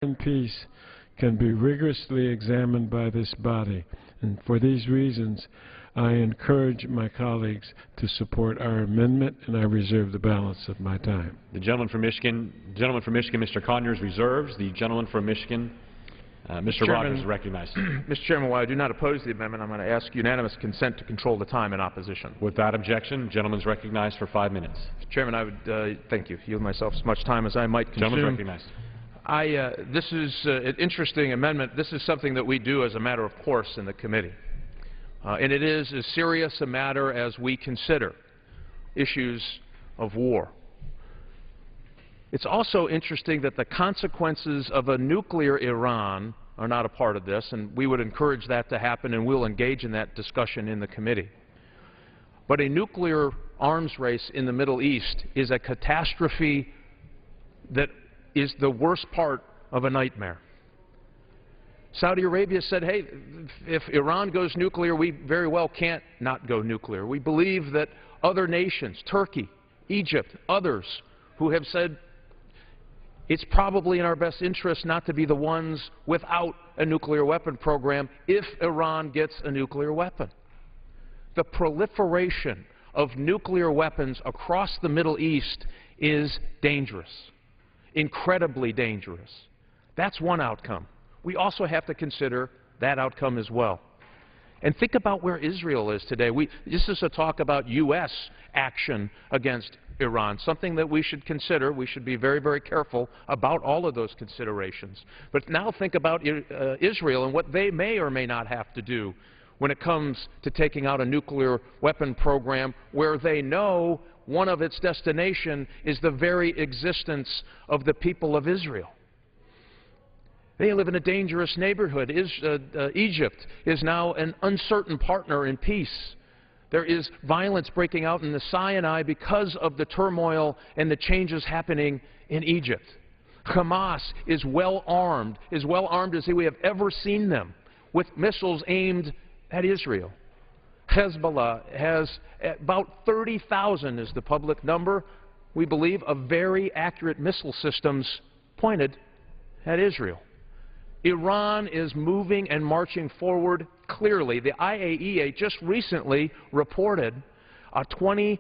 and peace can be rigorously examined by this body. And for these reasons, I encourage my colleagues to support our amendment, and I reserve the balance of my time. The gentleman from Michigan, Mr. Conyers, reserves. The gentleman from Michigan, Mr. Rogers, is recognized. Mr. Chairman, while I do not oppose the amendment, I'm going to ask unanimous consent to control the time in opposition. Without objection, the gentleman is recognized for 5 minutes. Mr. Chairman, I would yield myself as much time as I might consume. Gentleman is recognized. This is an interesting amendment. This is something that we do as a matter of course in the committee. And it is as serious a matter as we consider issues of war. It's also interesting that the consequences of a nuclear Iran are not a part of this, and we would encourage that to happen, and we'll engage in that discussion in the committee. But a nuclear arms race in the Middle East is a catastrophe that is the worst part of a nightmare. Saudi Arabia said, hey, if Iran goes nuclear, we very well can't not go nuclear. We believe that other nations, Turkey, Egypt, others, who have said it's probably in our best interest not to be the ones without a nuclear weapon program if Iran gets a nuclear weapon. The proliferation of nuclear weapons across the Middle East is dangerous, incredibly dangerous. That's one outcome. We also have to consider that outcome as well. And think about where Israel is today. This is a talk about U.S. action against Iran, something that we should consider. We should be very, very careful about all of those considerations. But now think about Israel and what they may or may not have to do when it comes to taking out a nuclear weapon program where they know one of its destination is the very existence of the people of Israel. They live in a dangerous neighborhood. Egypt is now an uncertain partner in peace. There is violence breaking out in the Sinai because of the turmoil and the changes happening in Egypt. Hamas is well armed as we have ever seen them, with missiles aimed at Israel. Hezbollah has about 30,000 is the public number, we believe, of very accurate missile systems pointed at Israel. Iran is moving and marching forward clearly. The IAEA just recently reported a 27%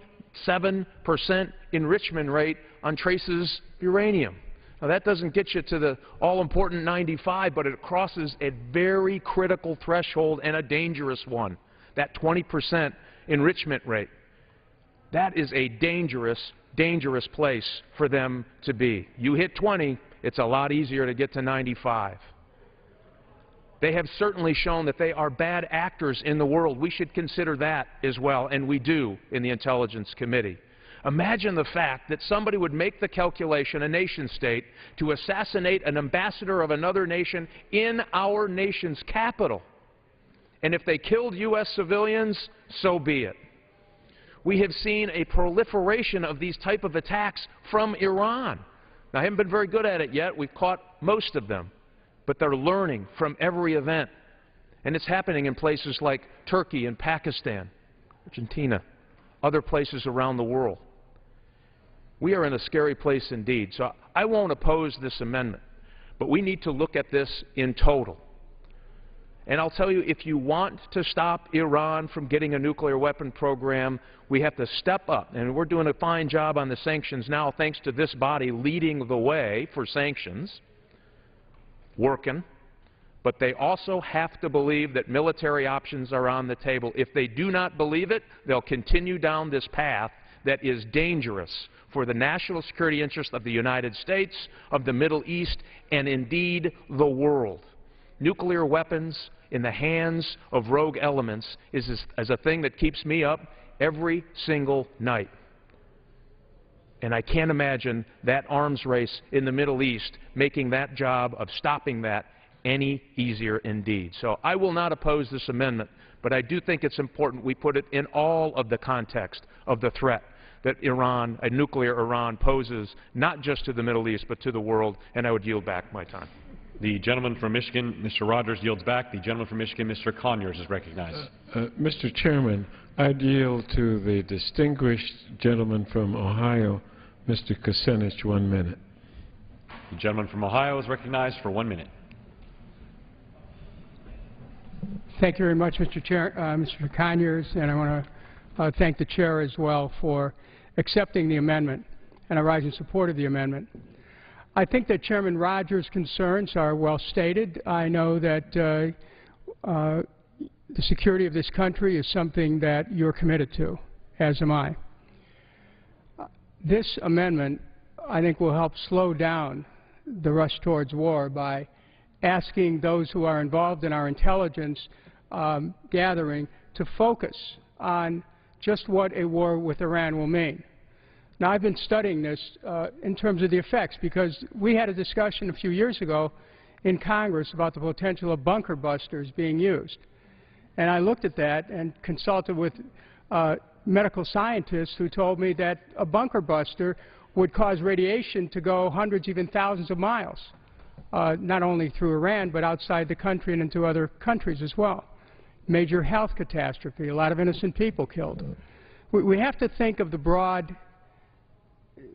enrichment rate on traces uranium. Now, that doesn't get you to the all-important 95, but it crosses a very critical threshold and a dangerous one, that 20% enrichment rate. That is a dangerous, dangerous place for them to be. You hit 20, it's a lot easier to get to 95. They have certainly shown that they are bad actors in the world. We should consider that as well, and we do in the Intelligence Committee. Imagine the fact that somebody would make the calculation, a nation state, to assassinate an ambassador of another nation in our nation's capital. And if they killed U.S. civilians, so be it. We have seen a proliferation of these type of attacks from Iran. Now, I haven't been very good at it yet. We've caught most of them. But they're learning from every event. And it's happening in places like Turkey and Pakistan, Argentina, other places around the world. We are in a scary place indeed. So I won't oppose this amendment, but we need to look at this in total. And I'll tell you, if you want to stop Iran from getting a nuclear weapon program, we have to step up. And we're doing a fine job on the sanctions now, thanks to this body leading the way for sanctions. Working, but they also have to believe that military options are on the table. If they do not believe it, they'll continue down this path that is dangerous for the national security interest of the United States, of the Middle East, and indeed the world. Nuclear weapons in the hands of rogue elements is a thing that keeps me up every single night. And I can't imagine that arms race in the Middle East making that job of stopping that any easier indeed. So I will not oppose this amendment, but I do think it's important we put it in all of the context of the threat that Iran, a nuclear Iran, poses not just to the Middle East but to the world, and I would yield back my time. The gentleman from Michigan, Mr. Rogers, yields back. The gentleman from Michigan, Mr. Conyers, is recognized. Mr. Chairman, I'd yield to the distinguished gentleman from Ohio, Mr. Kucinich, 1 minute. The gentleman from Ohio is recognized for 1 minute. Thank you very much, Mr. Conyers, and I want to thank the Chair as well for accepting the amendment, and I rise in support of the amendment. I think that Chairman Rogers' concerns are well stated. I know that the security of this country is something that you're committed to, as am I. This amendment, I think, will help slow down the rush towards war by asking those who are involved in our intelligence gathering to focus on just what a war with Iran will mean. Now, I've been studying this in terms of the effects, because we had a discussion a few years ago in Congress about the potential of bunker busters being used. And I looked at that and consulted with medical scientists who told me that a bunker buster would cause radiation to go hundreds, even thousands of miles, not only through Iran, but outside the country and into other countries as well. Major health catastrophe, a lot of innocent people killed. We have to think of the broad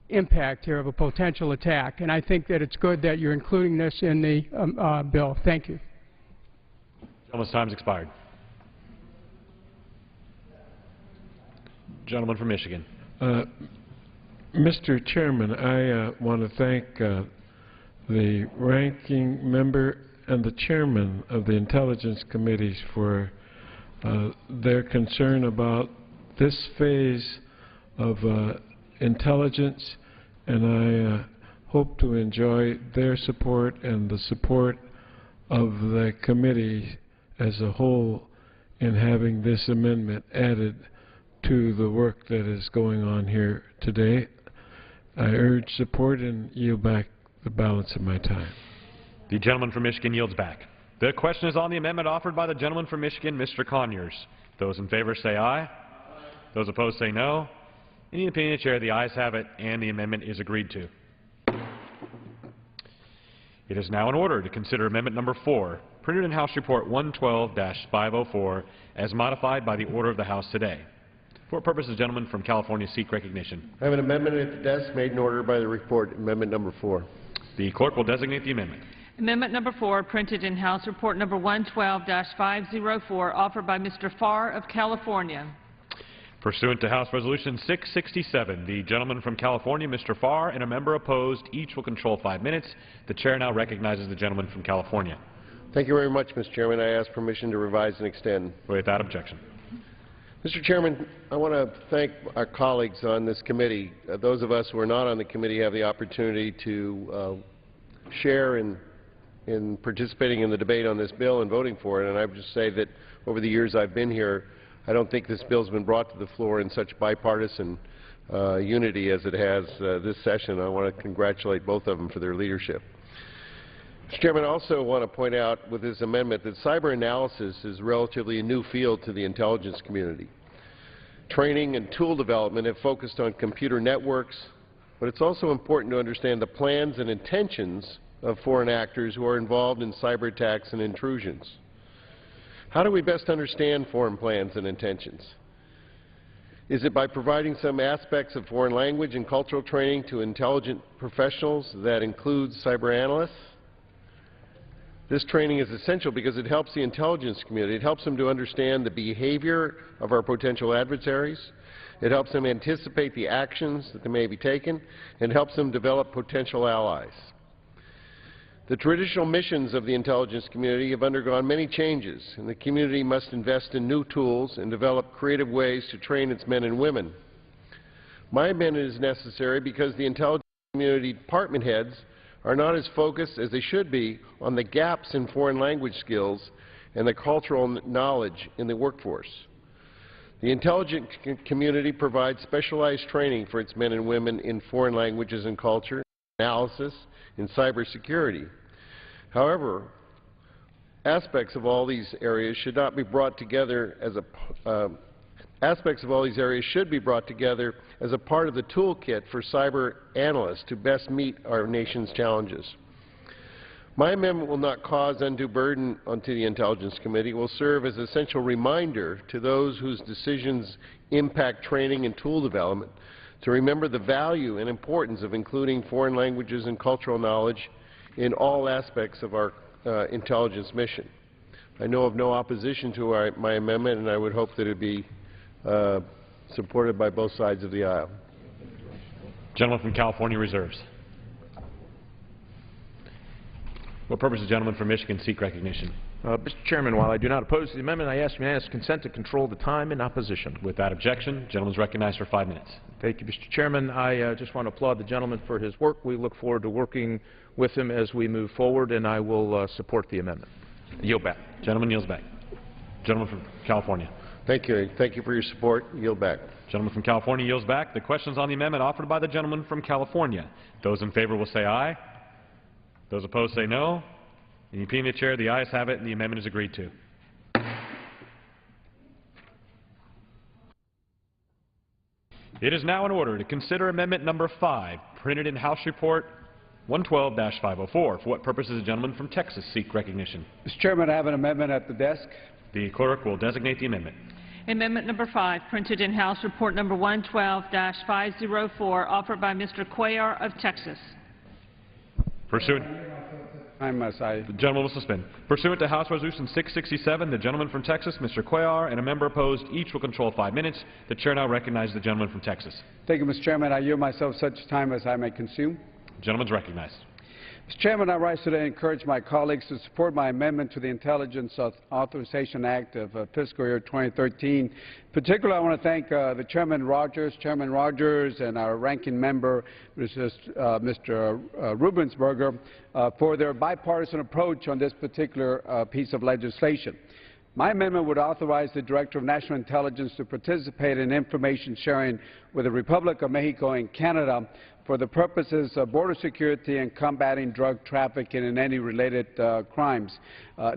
impact here of a potential attack, and I think that it's good that you're including this in the bill. Thank you. Gentleman's time has expired. Gentleman from Michigan. Mr. Chairman, I want to thank the ranking member and the chairman of the Intelligence Committees for their concern about this phase of intelligence, and I hope to enjoy their support and the support of the committee as a whole in having this amendment added to the work that is going on here today. I urge support and yield back the balance of my time. The gentleman from Michigan yields back. The question is on the amendment offered by the gentleman from Michigan, Mr. Conyers. Those in favor say aye. Those opposed say no. In the opinion of the Chair, the ayes have it, and the amendment is agreed to. It is now in order to consider Amendment Number 4, printed in House Report 112-504, as modified by the order of the House today. For what purpose does the gentleman from California seek recognition? I have an amendment at the desk made in order by the report, Amendment Number 4. The clerk will designate the amendment. Amendment Number 4, printed in House Report Number 112-504, offered by Mr. Farr of California. Pursuant to House Resolution 667, the gentleman from California, Mr. Farr, and a member opposed, each will control 5 minutes. The Chair now recognizes the gentleman from California. Thank you very much, Mr. Chairman. I ask permission to revise and extend. Without objection. Mr. Chairman, I want to thank our colleagues on this committee. Those of us who are not on the committee have the opportunity to share in participating in the debate on this bill and voting for it. And I would just say that over the years I've been here, I don't think this bill has been brought to the floor in such bipartisan unity as it has this session. I want to congratulate both of them for their leadership. Mr. Chairman, I also want to point out with this amendment that cyber analysis is relatively a new field to the intelligence community. Training and tool development have focused on computer networks, but it's also important to understand the plans and intentions of foreign actors who are involved in cyber attacks and intrusions. How do we best understand foreign plans and intentions? Is it by providing some aspects of foreign language and cultural training to intelligent professionals that includes cyber analysts? This training is essential because it helps the intelligence community. It helps them to understand the behavior of our potential adversaries. It helps them anticipate the actions that may be taken, and it helps them develop potential allies. The traditional missions of the intelligence community have undergone many changes, and the community must invest in new tools and develop creative ways to train its men and women. My amendment is necessary because the intelligence community department heads are not as focused as they should be on the gaps in foreign language skills and the cultural knowledge in the workforce. The intelligence community provides specialized training for its men and women in foreign languages and culture, analysis, and cybersecurity. However, aspects of all these areas should not be brought together as should be brought together as a part of the toolkit for cyber analysts to best meet our nation's challenges. My amendment will not cause undue burden onto the Intelligence Committee. It will serve as an essential reminder to those whose decisions impact training and tool development to remember the value and importance of including foreign languages and cultural knowledge in all aspects of our intelligence mission. I know of no opposition to my amendment, and I would hope that it be supported by both sides of the aisle. Gentleman from California reserves. What purpose does the gentleman from Michigan seek recognition? Mr. Chairman, while I do not oppose the amendment, I ask unanimous consent to control the time in opposition. Without objection, the gentleman is recognized for 5 minutes. Thank you, Mr. Chairman. I just want to applaud the gentleman for his work. We look forward to working with him as we move forward, and I will support the amendment. Yield back. Gentleman yields back. Gentleman from California. Thank you. Thank you for your support. Yield back. Gentleman from California yields back. The question is on the amendment offered by the gentleman from California. Those in favor will say aye. Those opposed say no. In the opinion of the chair, the ayes have it, and the amendment is agreed to. It is now in order to consider amendment number 5, printed in House Report 112-504. For what purpose does the gentleman from Texas seek recognition? Mr. Chairman, I have an amendment at the desk. The clerk will designate the amendment. Amendment number 5, printed in House Report number 112-504, offered by Mr. Cuellar of Texas. Pursuant. The gentleman will suspend. Pursuant to House Resolution 667, the gentleman from Texas, Mr. Cuellar, and a member opposed, each will control 5 minutes. The chair now recognizes the gentleman from Texas. Thank you, Mr. Chairman. I yield myself such time as I may consume. The gentleman is recognized. Mr. Chairman, I rise today to encourage my colleagues to support my amendment to the Intelligence Authorization Act of fiscal year 2013. Particularly, I want to thank the Chairman Rogers, and our ranking member, Mr. Rubensberger, for their bipartisan approach on this particular piece of legislation. My amendment would authorize the Director of National Intelligence to participate in information sharing with the Republic of Mexico and Canada for the purposes of border security and combating drug trafficking and any related crimes.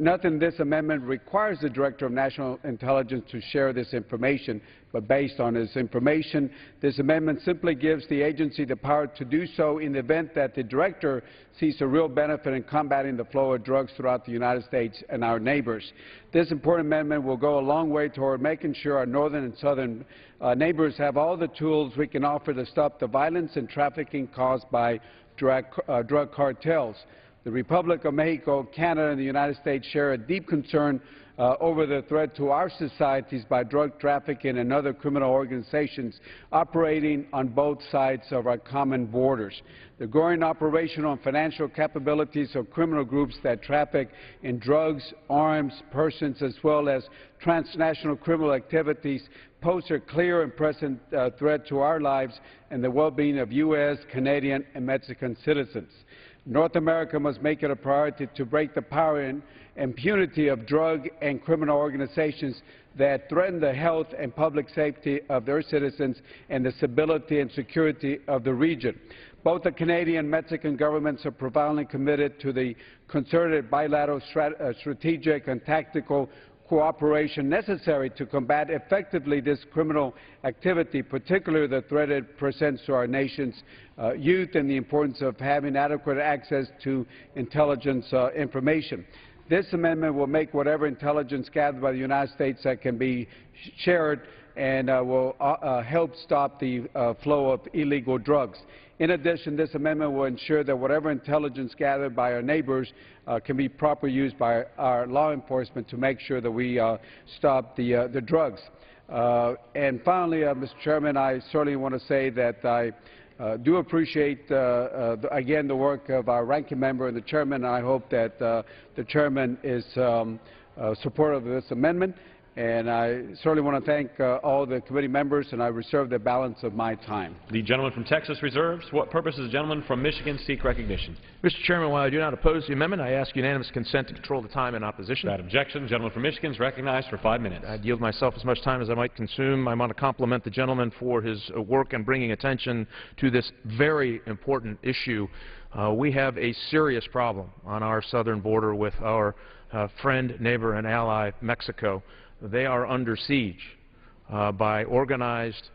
Nothing in this amendment requires the Director of National Intelligence to share this information, but based on this information, this amendment simply gives the agency the power to do so in the event that the Director sees a real benefit in combating the flow of drugs throughout the United States and our neighbors. This important amendment will go a long way toward making sure our northern and southern neighbors have all the tools we can offer to stop the violence and trafficking caused by drug cartels. The Republic of Mexico, Canada, and the United States share a deep concern over the threat to our societies by drug trafficking and other criminal organizations operating on both sides of our common borders. The growing operational and financial capabilities of criminal groups that traffic in drugs, arms, persons, as well as transnational criminal activities pose a clear and present threat to our lives and the well-being of U.S., Canadian, and Mexican citizens. North America must make it a priority to break the power and impunity of drug and criminal organizations that threaten the health and public safety of their citizens and the stability and security of the region. Both the Canadian and Mexican governments are profoundly committed to the concerted bilateral strategic and tactical cooperation necessary to combat effectively this criminal activity, particularly the threat it presents to our nation's youth and the importance of having adequate access to intelligence information. This amendment will make whatever intelligence gathered by the United States that can be shared and will help stop the flow of illegal drugs. In addition, this amendment will ensure that whatever intelligence gathered by our neighbors can be properly used by our law enforcement to make sure that we stop the drugs. And finally, Mr. Chairman, I certainly want to say that I do appreciate, again, the work of our ranking member and the chairman. I hope that the chairman is supportive of this amendment. And I certainly want to thank all the committee members, and I reserve the balance of my time. The gentleman from Texas reserves. For what purpose does the gentleman from Michigan seek recognition? Mr. Chairman, while I do not oppose the amendment, I ask unanimous consent to control the time in opposition. Without objection, the gentleman from Michigan is recognized for 5 minutes. I yield myself as much time as I might consume. I want to compliment the gentleman for his work in bringing attention to this very important issue. We have a serious problem on our southern border with our friend, neighbor, and ally, Mexico. They are under siege by organized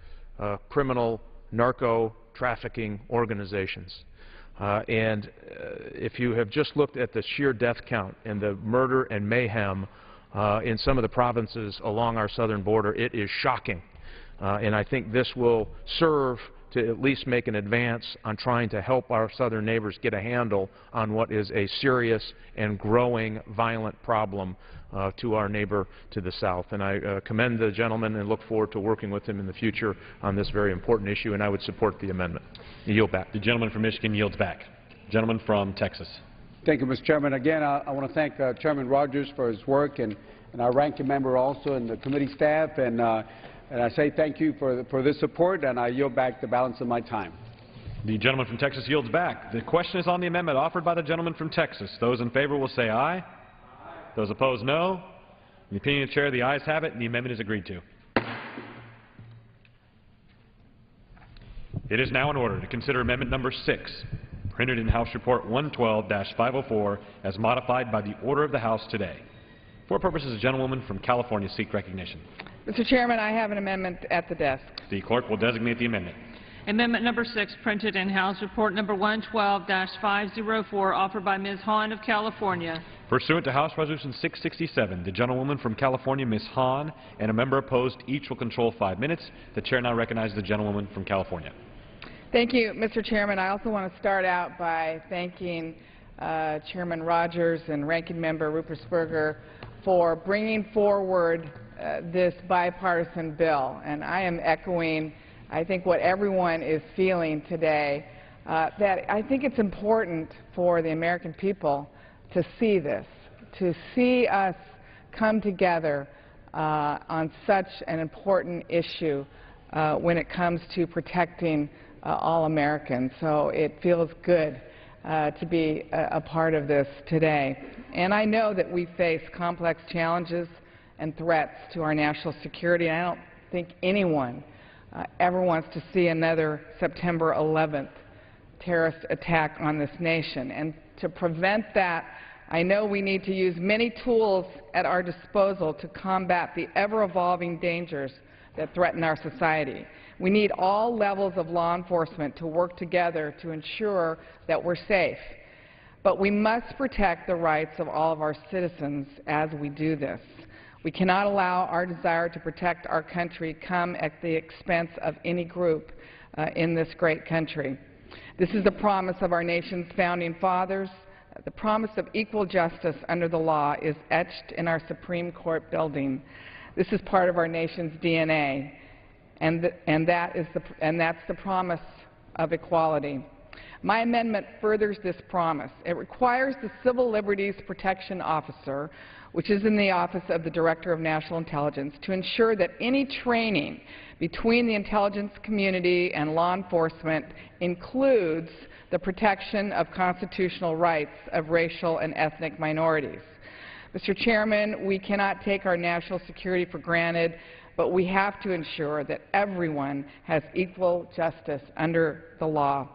criminal narco-trafficking organizations. And if you have just looked at the sheer death count and the murder and mayhem in some of the provinces along our southern border, it is shocking. And I think this will serve to at least make an advance on trying to help our southern neighbors get a handle on what is a serious and growing violent problem to our neighbor to the south. And I commend the gentleman and look forward to working with him in the future on this very important issue, and I would support the amendment. I yield back. The gentleman from Michigan yields back. Gentleman from Texas. Thank you, Mr. Chairman. Again, I want to thank Chairman Rogers for his work and our ranking member also and the committee staff. And I say thank you for this support, and I yield back the balance of my time. The gentleman from Texas yields back. The question is on the amendment offered by the gentleman from Texas. Those in favor will say aye. Aye. Those opposed, no. In the opinion of the chair, the ayes have it, and the amendment is agreed to. It is now in order to consider amendment number 6, printed in House Report 112-504, as modified by the order of the House today. For purposes, the gentlewoman from California seek recognition. Mr. Chairman, I have an amendment at the desk. The clerk will designate the amendment. Amendment number 6, printed in House Report number 112-504, offered by Ms. Hahn of California. Pursuant to House Resolution 667, the gentlewoman from California, Ms. Hahn, and a member opposed each will control 5 minutes. The chair now recognizes the gentlewoman from California. Thank you, Mr. Chairman. I also want to start out by thanking Chairman Rogers and Ranking Member Ruppersberger for bringing forward this bipartisan bill. And I am echoing, I think, what everyone is feeling today, that I think it's important for the American people to see this, to see us come together on such an important issue when it comes to protecting all Americans. So it feels good to be a part of this today. And I know that we face complex challenges and threats to our national security. I don't think anyone ever wants to see another September 11th terrorist attack on this nation. And to prevent that, I know we need to use many tools at our disposal to combat the ever-evolving dangers that threaten our society. We need all levels of law enforcement to work together to ensure that we're safe. But we must protect the rights of all of our citizens as we do this. We cannot allow our desire to protect our country come at the expense of any group in this great country. This is the promise of our nation's founding fathers. The promise of equal justice under the law is etched in our Supreme Court building. This is part of our nation's DNA, and that's the promise of equality. My amendment furthers this promise. It requires the Civil Liberties Protection Officer, which is in the Office of the Director of National Intelligence, to ensure that any training between the intelligence community and law enforcement includes the protection of constitutional rights of racial and ethnic minorities. Mr. Chairman, we cannot take our national security for granted, but we have to ensure that everyone has equal justice under the law.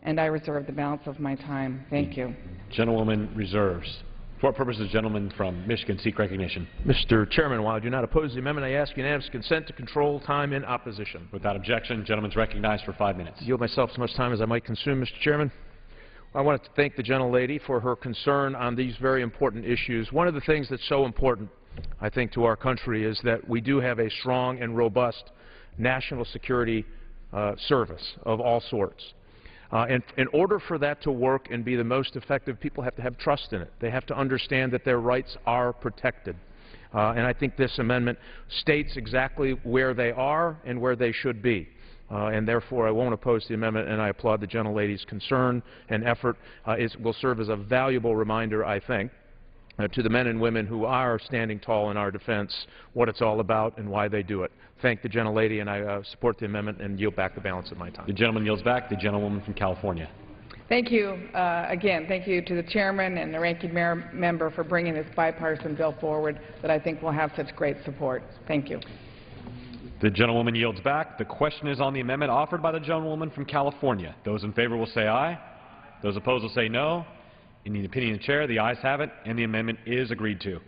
And I reserve the balance of my time. Thank you. Gentlewoman reserves. For what purpose does the gentleman from Michigan seek recognition? Mr. Chairman, while I do not oppose the amendment, I ask unanimous consent to control time in opposition. Without objection, the gentleman is recognized for 5 minutes. I yield myself as much time as I might consume, Mr. Chairman. I want to thank the gentlelady for her concern on these very important issues. One of the things that's so important, I think, to our country is that we do have a strong and robust national security service of all sorts. And in order for that to work and be the most effective, people have to have trust in it. They have to understand that their rights are protected. And I think this amendment states exactly where they are and where they should be. And therefore, I won't oppose the amendment, and I applaud the gentlelady's concern and effort. It will serve as a valuable reminder, I think, to the men and women who are standing tall in our defense, what it's all about and why they do it. Thank the gentlelady, and I support the amendment and yield back the balance of my time. The gentleman yields back. The gentlewoman from California. Thank you. Again, thank you to the chairman and the ranking member for bringing this bipartisan bill forward that I think will have such great support. Thank you. The gentlewoman yields back. The question is on the amendment offered by the gentlewoman from California. Those in favor will say aye. Those opposed will say no. In the opinion of the chair, the ayes have it, and the amendment is agreed to.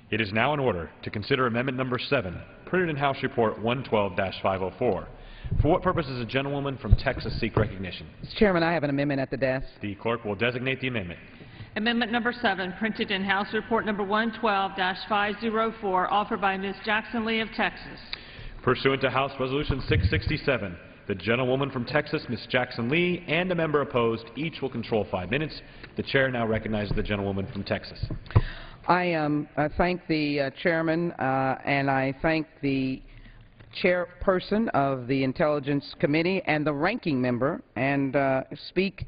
It is now in order to consider amendment number 7, printed in House Report 112-504. For what purpose does the gentlewoman from Texas seek recognition? Mr. Chairman, I have an amendment at the desk. The clerk will designate the amendment. Amendment number 7, printed in House Report number 112-504, offered by Ms. Jackson Lee of Texas. Pursuant to House Resolution 667, the gentlewoman from Texas, Ms. Jackson Lee, and a member opposed, each will control 5 minutes. The chair now recognizes the gentlewoman from Texas. I thank the chairman and I thank the chairperson of the Intelligence Committee and the ranking member, and speak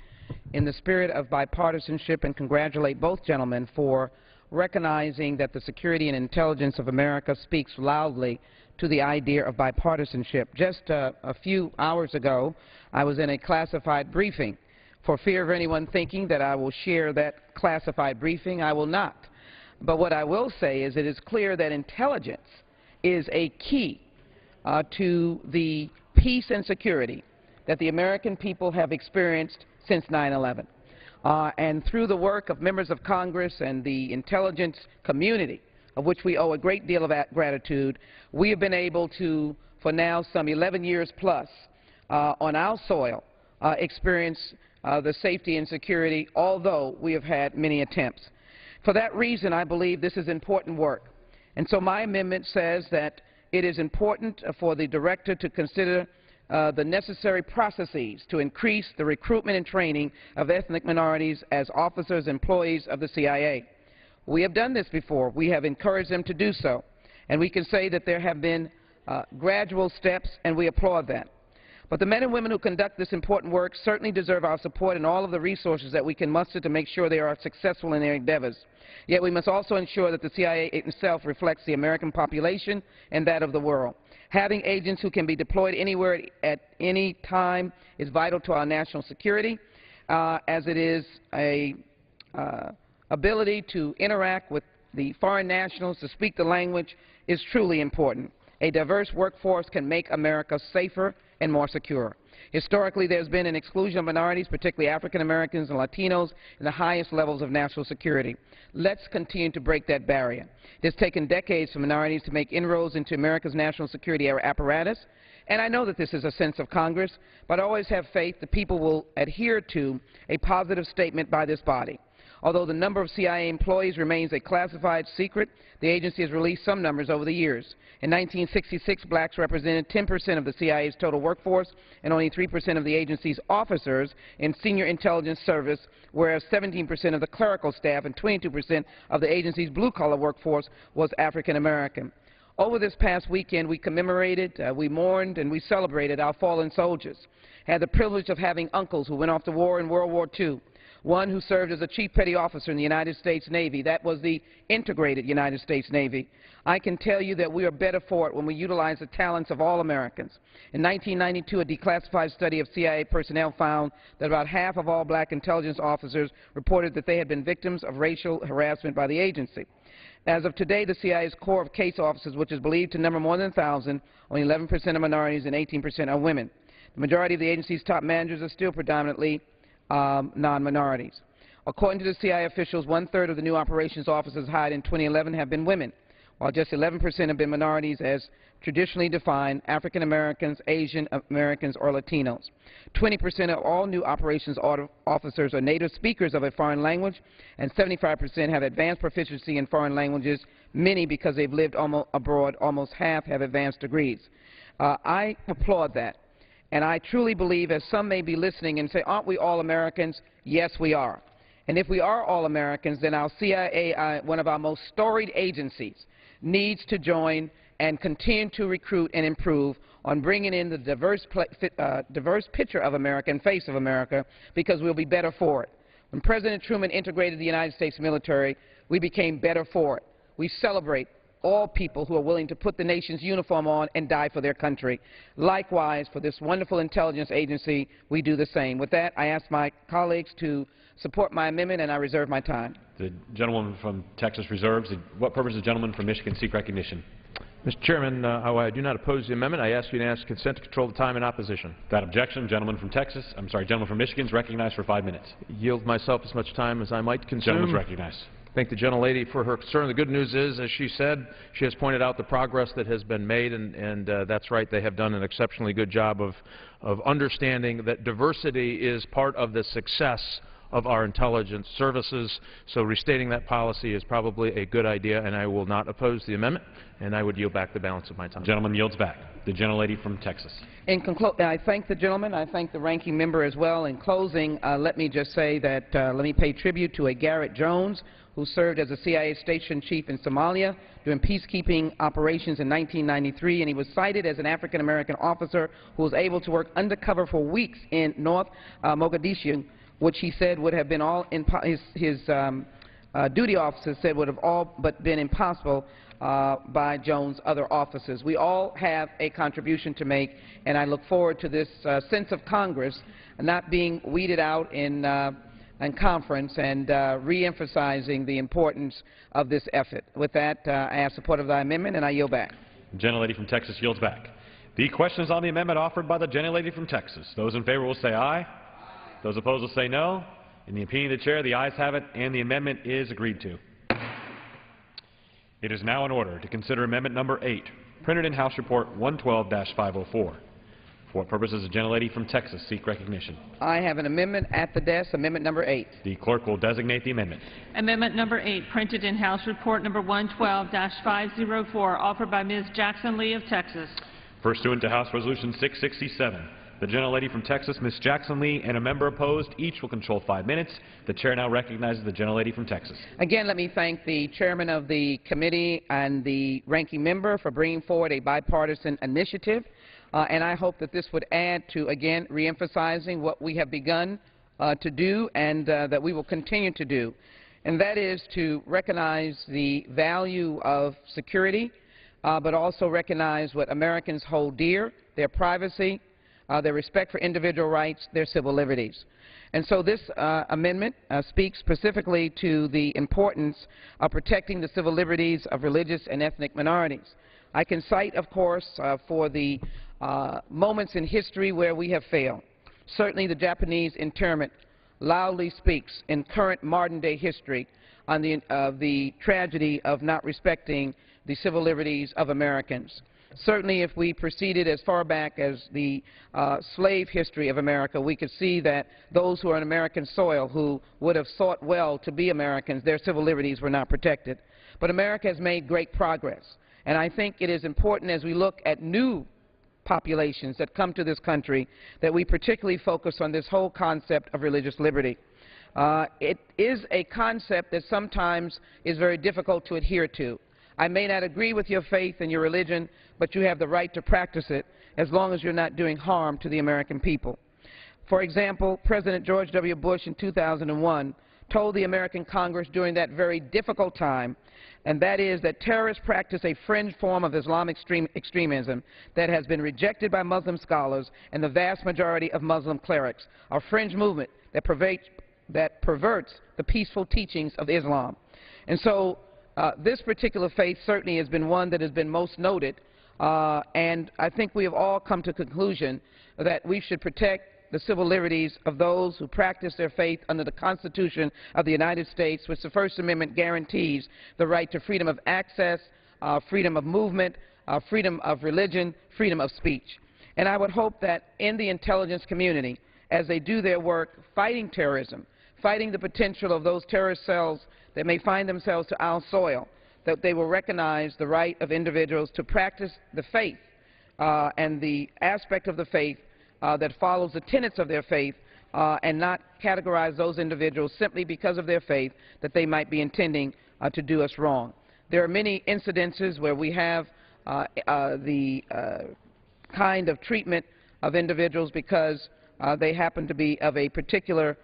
in the spirit of bipartisanship and congratulate both gentlemen for recognizing that the security and intelligence of America speaks loudly to the idea of bipartisanship. Just a few hours ago, I was in a classified briefing. For fear of anyone thinking that I will share that classified briefing, I will not. But what I will say is it is clear that intelligence is a key to the peace and security that the American people have experienced since 9/11. And through the work of members of Congress and the intelligence community, of which we owe a great deal of gratitude, we have been able to, for now some 11 years plus, on our soil, experience the safety and security, although we have had many attempts. For that reason, I believe this is important work. And so my amendment says that it is important for the director to consider the necessary processes to increase the recruitment and training of ethnic minorities as officers and employees of the CIA. We have done this before. We have encouraged them to do so. And we can say that there have been gradual steps, and we applaud that. But the men and women who conduct this important work certainly deserve our support and all of the resources that we can muster to make sure they are successful in their endeavors. Yet we must also ensure that the CIA itself reflects the American population and that of the world. Having agents who can be deployed anywhere at any time is vital to our national security, as it is a ability to interact with the foreign nationals, to speak the language, is truly important. A diverse workforce can make America safer and more secure. Historically, there's been an exclusion of minorities, particularly African Americans and Latinos, in the highest levels of national security. Let's continue to break that barrier. It has taken decades for minorities to make inroads into America's national security apparatus, and I know that this is a sense of Congress, but I always have faith the people will adhere to a positive statement by this body. Although the number of CIA employees remains a classified secret, the agency has released some numbers over the years. In 1966, blacks represented 10% of the CIA's total workforce and only 3% of the agency's officers in senior intelligence service, whereas 17% of the clerical staff and 22% of the agency's blue-collar workforce was African American. Over this past weekend, we commemorated, we mourned, and we celebrated our fallen soldiers. Had the privilege of having uncles who went off to war in World War II. One who served as a Chief Petty Officer in the United States Navy. That was the integrated United States Navy. I can tell you that we are better for it when we utilize the talents of all Americans. In 1992, a declassified study of CIA personnel found that about half of all black intelligence officers reported that they had been victims of racial harassment by the agency. As of today, the CIA's Corps of Case Officers, which is believed to number more than 1,000, only 11% are minorities and 18% are women. The majority of the agency's top managers are still predominantly non-minorities. According to the CIA officials, 1/3 of the new operations officers hired in 2011 have been women, while just 11% have been minorities as traditionally defined African Americans, Asian Americans, or Latinos. 20% of all new operations officers are native speakers of a foreign language, and 75% have advanced proficiency in foreign languages, many because they've lived abroad. Almost half have advanced degrees. I applaud that. And I truly believe, as some may be listening and say, aren't we all Americans? Yes, we are. And if we are all Americans, then our CIA, one of our most storied agencies, needs to join and continue to recruit and improve on bringing in the diverse picture of America and face of America, because we'll be better for it. When President Truman integrated the United States military, we became better for it. We celebrate all people who are willing to put the nation's uniform on and die for their country. Likewise, for this wonderful intelligence agency, we do the same. With that, I ask my colleagues to support my amendment, and I reserve my time. The gentleman from Texas reserves. What purpose does the gentleman from Michigan seek recognition? Mr. Chairman, I do not oppose the amendment. I ask unanimous consent to control the time in opposition. Without objection, gentleman from Michigan is recognized for 5 minutes. Yield myself as much time as I might consume. Gentleman is recognized. Thank the gentlelady for her concern. The good news is, as she said, she has pointed out the progress that has been made, and that's right. They have done an exceptionally good job of understanding that diversity is part of the success of our intelligence services. So restating that policy is probably a good idea, and I will not oppose the amendment, and I would yield back the balance of my time. The gentleman yields back. The gentlelady from Texas. I thank the gentleman. I thank the ranking member as well. In closing, let me just say that let me pay tribute to a Garrett Jones, who served as a CIA station chief in Somalia during peacekeeping operations in 1993, and he was cited as an African-American officer who was able to work undercover for weeks in North Mogadishu, which he said would have been all his duty officers said would have all but been impossible by Jones' other officers. We all have a contribution to make, and I look forward to this sense of Congress not being weeded out in conference and re-emphasizing the importance of this effort. With that, I ask support of the amendment, and I yield back. The gentlelady from Texas yields back. The question is on the amendment offered by the gentlelady from Texas. Those in favor will say aye. Aye. Those opposed will say no. In the opinion of the chair, the ayes have it, and the amendment is agreed to. It is now in order to consider amendment number 8, printed in House Report 112-504. For what purpose does the gentlelady from Texas seek recognition? I have an amendment at the desk, amendment number 8. The clerk will designate the amendment. Amendment number 8, printed in House Report number 112-504, offered by Ms. Jackson Lee of Texas. Pursuant to House Resolution 667, the gentlelady from Texas, Ms. Jackson Lee, and a member opposed, each will control 5 minutes. The chair now recognizes the gentlelady from Texas. Again, let me thank the chairman of the committee and the ranking member for bringing forward a bipartisan initiative. And I hope that this would add to, again, reemphasizing what we have begun to do and that we will continue to do. And that is to recognize the value of security, but also recognize what Americans hold dear, their privacy, their respect for individual rights, their civil liberties. And so this amendment speaks specifically to the importance of protecting the civil liberties of religious and ethnic minorities. I can cite, of course, for the moments in history where we have failed. Certainly the Japanese internment loudly speaks in current modern-day history on the tragedy of not respecting the civil liberties of Americans. Certainly if we proceeded as far back as the slave history of America, we could see that those who are on American soil who would have sought well to be Americans, their civil liberties were not protected. But America has made great progress. And I think it is important as we look at new populations that come to this country that we particularly focus on this whole concept of religious liberty. It is a concept that sometimes is very difficult to adhere to. I may not agree with your faith and your religion, but you have the right to practice it as long as you're not doing harm to the American people. For example, President George W. Bush in 2001 told the American Congress during that very difficult time, and that is that terrorists practice a fringe form of Islamic extremism that has been rejected by Muslim scholars and the vast majority of Muslim clerics, a fringe movement that perverts the peaceful teachings of Islam. And so this particular faith certainly has been one that has been most noted, and I think we have all come to the conclusion that we should protect the civil liberties of those who practice their faith under the Constitution of the United States, which the First Amendment guarantees the right to freedom of access, freedom of movement, freedom of religion, freedom of speech. And I would hope that in the intelligence community, as they do their work fighting terrorism, fighting the potential of those terrorist cells that may find themselves to our soil, that they will recognize the right of individuals to practice the faith and the aspect of the faith that follows the tenets of their faith and not categorize those individuals simply because of their faith that they might be intending to do us wrong. There are many incidences where we have the kind of treatment of individuals because they happen to be of a particular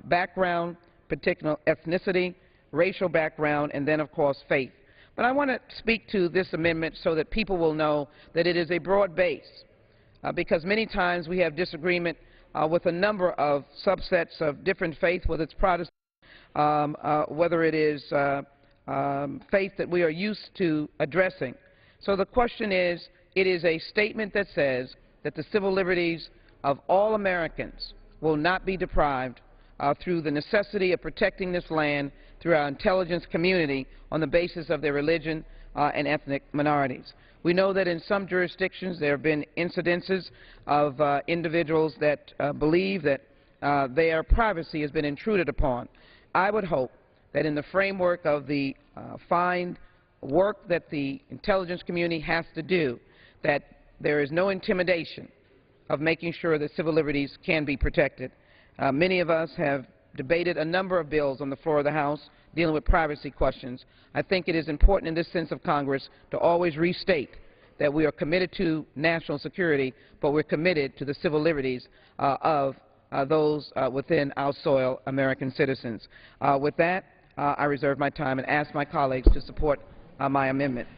background, particular ethnicity, racial background, and then, of course, faith. But I want to speak to this amendment so that people will know that it is a broad base, because many times we have disagreement with a number of subsets of different faiths, whether it's Protestant, whether it is faith that we are used to addressing. So the question is, it is a statement that says that the civil liberties of all Americans will not be deprived through the necessity of protecting this land through our intelligence community on the basis of their religion and ethnic minorities. We know that in some jurisdictions there have been incidences of individuals that believe that their privacy has been intruded upon. I would hope that in the framework of the fine work that the intelligence community has to do, that there is no intimidation of making sure that civil liberties can be protected. Many of us have debated a number of bills on the floor of the House dealing with privacy questions. I think it is important in this sense of Congress to always restate that we are committed to national security, but we're committed to the civil liberties of those within our soil, American citizens. With that, I reserve my time and ask my colleagues to support my amendment.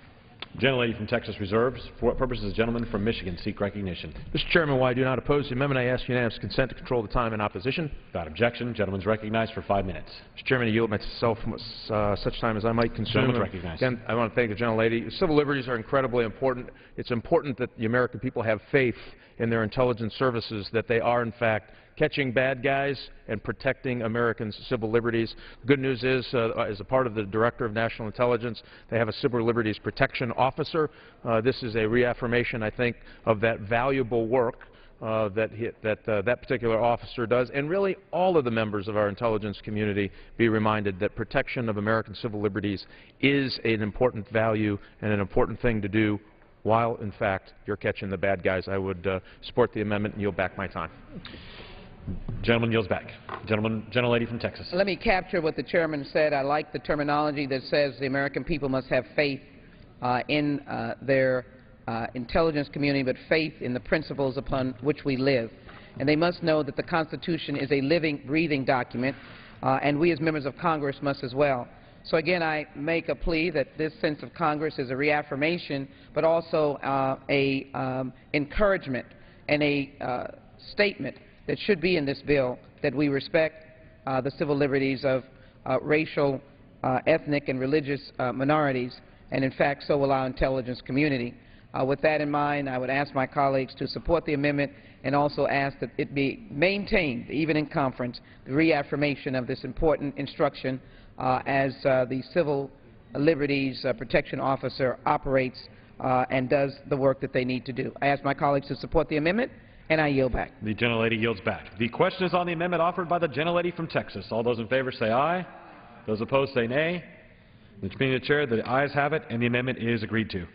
Gentlelady from Texas reserves. For what purpose does the gentleman from Michigan seek recognition? Mr. Chairman, while I do not oppose the amendment, I ask unanimous consent to control the time in opposition. Without objection, gentleman is recognized for 5 minutes. Mr. Chairman, I yield myself such time as I might consume. Gentleman is recognized. Again, I want to thank the gentlelady. Civil liberties are incredibly important. It's important that the American people have faith in their intelligence services, that they are, in fact, catching bad guys and protecting Americans' civil liberties. The good news is, as a part of the Director of National Intelligence, they have a Civil Liberties Protection Officer. This is a reaffirmation, I think, of that valuable work that particular officer does, and really all of the members of our intelligence community be reminded that protection of American civil liberties is an important value and an important thing to do while, in fact, you're catching the bad guys. I would support the amendment and yield back my time. Gentleman yields back. Gentlelady from Texas. Let me capture what the chairman said. I like the terminology that says the American people must have faith in their intelligence community, but faith in the principles upon which we live. And they must know that the Constitution is a living, breathing document, and we as members of Congress must as well. So again, I make a plea that this sense of Congress is a reaffirmation, but also a encouragement and a statement that should be in this bill, that we respect the civil liberties of racial, ethnic, and religious minorities, and in fact, so will our intelligence community. With that in mind, I would ask my colleagues to support the amendment and also ask that it be maintained, even in conference, the reaffirmation of this important instruction as the Civil Liberties Protection Officer operates and does the work that they need to do. I ask my colleagues to support the amendment, and I yield back. The gentlelady yields back. The question is on the amendment offered by the gentlelady from Texas. All those in favor say aye. Those opposed say nay. The committee of the chair, the ayes have it, and the amendment is agreed to.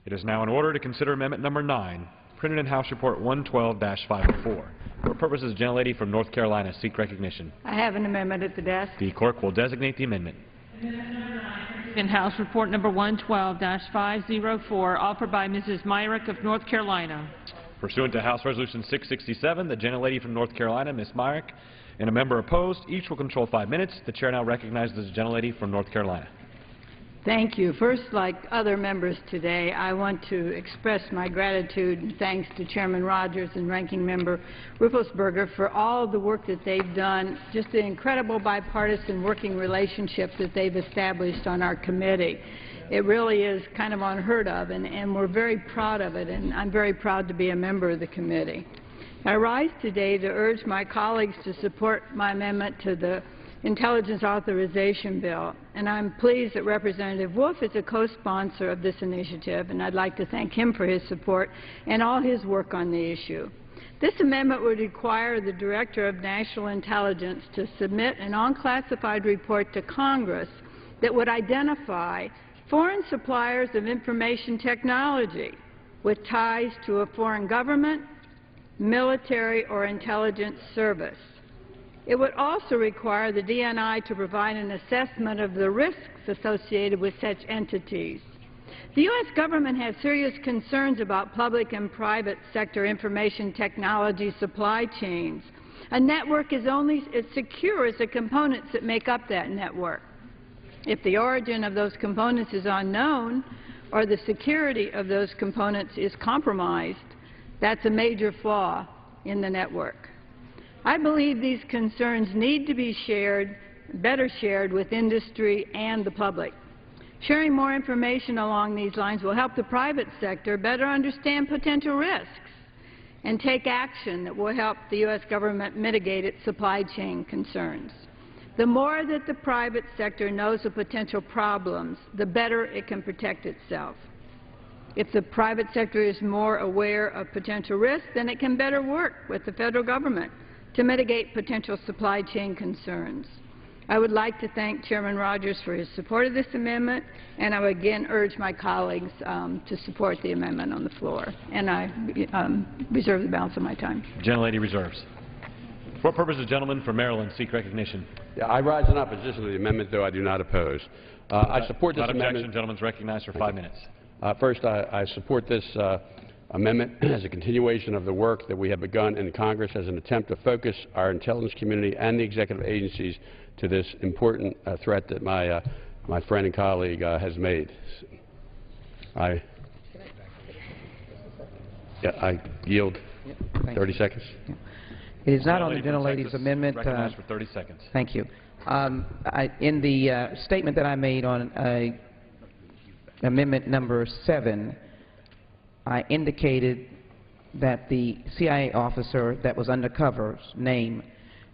It is now in order to consider amendment number 9, printed in House Report 112-504. For what purpose does the gentlelady from North Carolina seek recognition? I have an amendment at the desk. The clerk will designate the amendment. In House Report number 112-504, offered by Mrs. Myrick of North Carolina. Pursuant to House Resolution 667, the gentlelady from North Carolina, Ms. Myrick, and a member opposed, each will control 5 minutes. The chair now recognizes the gentlelady from North Carolina. Thank you. First, like other members today, I want to express my gratitude and thanks to Chairman Rogers and Ranking Member Ruppelsberger for all the work that they've done, just the incredible bipartisan working relationship that they've established on our committee. It really is kind of unheard of, and we're very proud of it, and I'm very proud to be a member of the committee. I rise today to urge my colleagues to support my amendment to the Intelligence Authorization Bill, and I'm pleased that Representative Wolf is a co-sponsor of this initiative, and I'd like to thank him for his support and all his work on the issue. This amendment would require the Director of National Intelligence to submit an unclassified report to Congress that would identify foreign suppliers of information technology with ties to a foreign government, military, or intelligence service. It would also require the DNI to provide an assessment of the risks associated with such entities. The U.S. government has serious concerns about public and private sector information technology supply chains. A network is only as secure as the components that make up that network. If the origin of those components is unknown or the security of those components is compromised, that's a major flaw in the network. I believe these concerns need to be better shared with industry and the public. Sharing more information along these lines will help the private sector better understand potential risks and take action that will help the U.S. government mitigate its supply chain concerns. The more that the private sector knows of potential problems, the better it can protect itself. If the private sector is more aware of potential risks, then it can better work with the federal government to mitigate potential supply chain concerns. I would like to thank Chairman Rogers for his support of this amendment, and I would again urge my colleagues to support the amendment on the floor. And I reserve the balance of my time. Gentlelady reserves. For what purpose does the gentleman from Maryland seek recognition? Yeah, I rise in opposition to the amendment, though I do not oppose. I support this Without amendment. objection, gentleman's recognized for 5 minutes. First, I support this amendment as a continuation of the work that we have begun in Congress as an attempt to focus our intelligence community and the executive agencies to this important threat that my friend and colleague has made. I yield 30 seconds. It is not on the gentlelady's amendment. Recognized for 30 seconds. Thank you. In the statement that I made on amendment number 7, I indicated that the CIA officer that was undercover's name,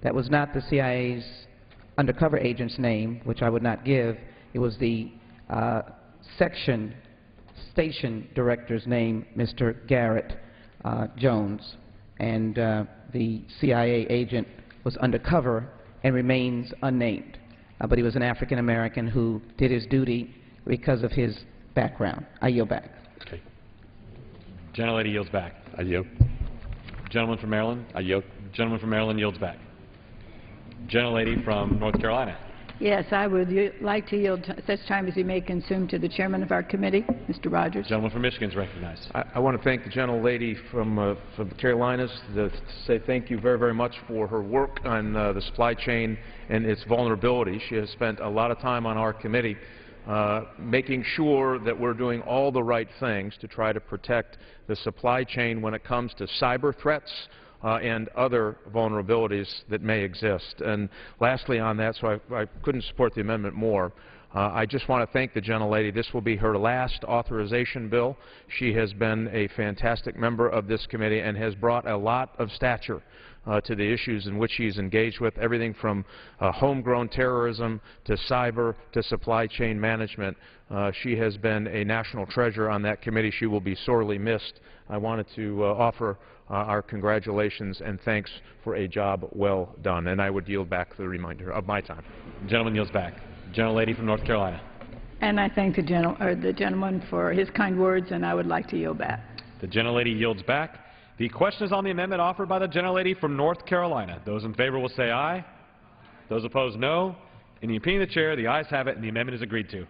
that was not the CIA's undercover agent's name, which I would not give. It was the station director's name, Mr. Garrett Jones. And the CIA agent was undercover and remains unnamed. But he was an African American who did his duty because of his background. I yield back. Okay. Gentlelady yields back. I yield. Gentleman from Maryland. I yield. Gentleman from Maryland yields back. Gentlelady from North Carolina. Yes, I would like to yield such time as he may consume to the chairman of our committee, Mr. Rogers. Gentleman from Michigan is recognized. I want to thank the gentlelady from the Carolinas to say thank you very, very much for her work on the supply chain and its vulnerability. She has spent a lot of time on our committee making sure that we're doing all the right things to try to protect the supply chain when it comes to cyber threats and other vulnerabilities that may exist. And lastly on that, so I couldn't support the amendment more, I just want to thank the gentlelady. This will be her last authorization bill. She has been a fantastic member of this committee and has brought a lot of stature to the issues in which she's engaged with, everything from homegrown terrorism to cyber to supply chain management. She has been a national treasure on that committee. She will be sorely missed. I wanted to offer our congratulations and thanks for a job well done. And I would yield back the remainder of my time. The gentleman yields back. Gentlelady from North Carolina. And I thank the gentleman for his kind words, and I would like to yield back. The gentlelady yields back. The question is on the amendment offered by the gentlelady from North Carolina. Those in favor will say aye. Those opposed, no. In the opinion of the chair, the ayes have it, and the amendment is agreed to.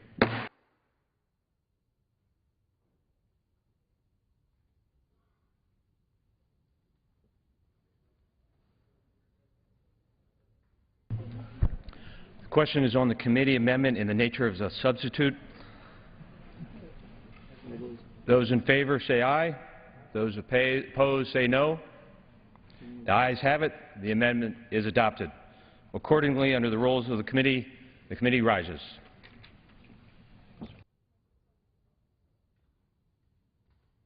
The question is on the committee amendment in the nature of a substitute. Those in favor say aye. Those opposed say no. The ayes have it. The amendment is adopted. Accordingly, under the rules of the committee rises.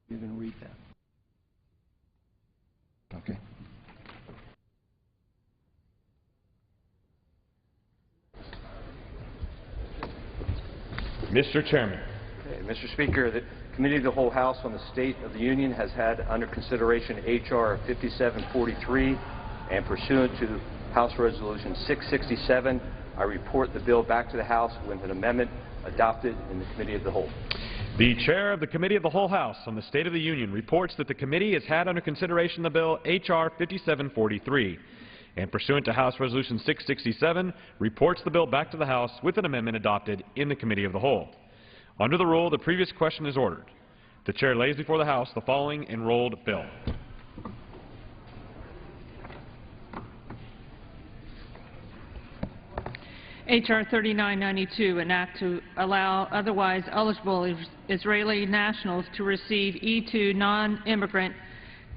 You can read that. Okay. Mr. Chairman. Okay, Mr. Speaker, the Committee of the Whole House on the State of the Union has had under consideration H.R. 5743, and pursuant to House Resolution 667, I report the bill back to the House with an amendment adopted in the Committee of the Whole. The Chair of the Committee of the Whole House on the State of the Union reports that the committee has had under consideration the bill H.R. 5743, and pursuant to House Resolution 667, reports the bill back to the House with an amendment adopted in the Committee of the Whole. Under the rule, the previous question is ordered. The Chair lays before the House the following enrolled bill. H.R. 3992, an act to allow otherwise eligible Israeli nationals to receive E-2 non-immigrant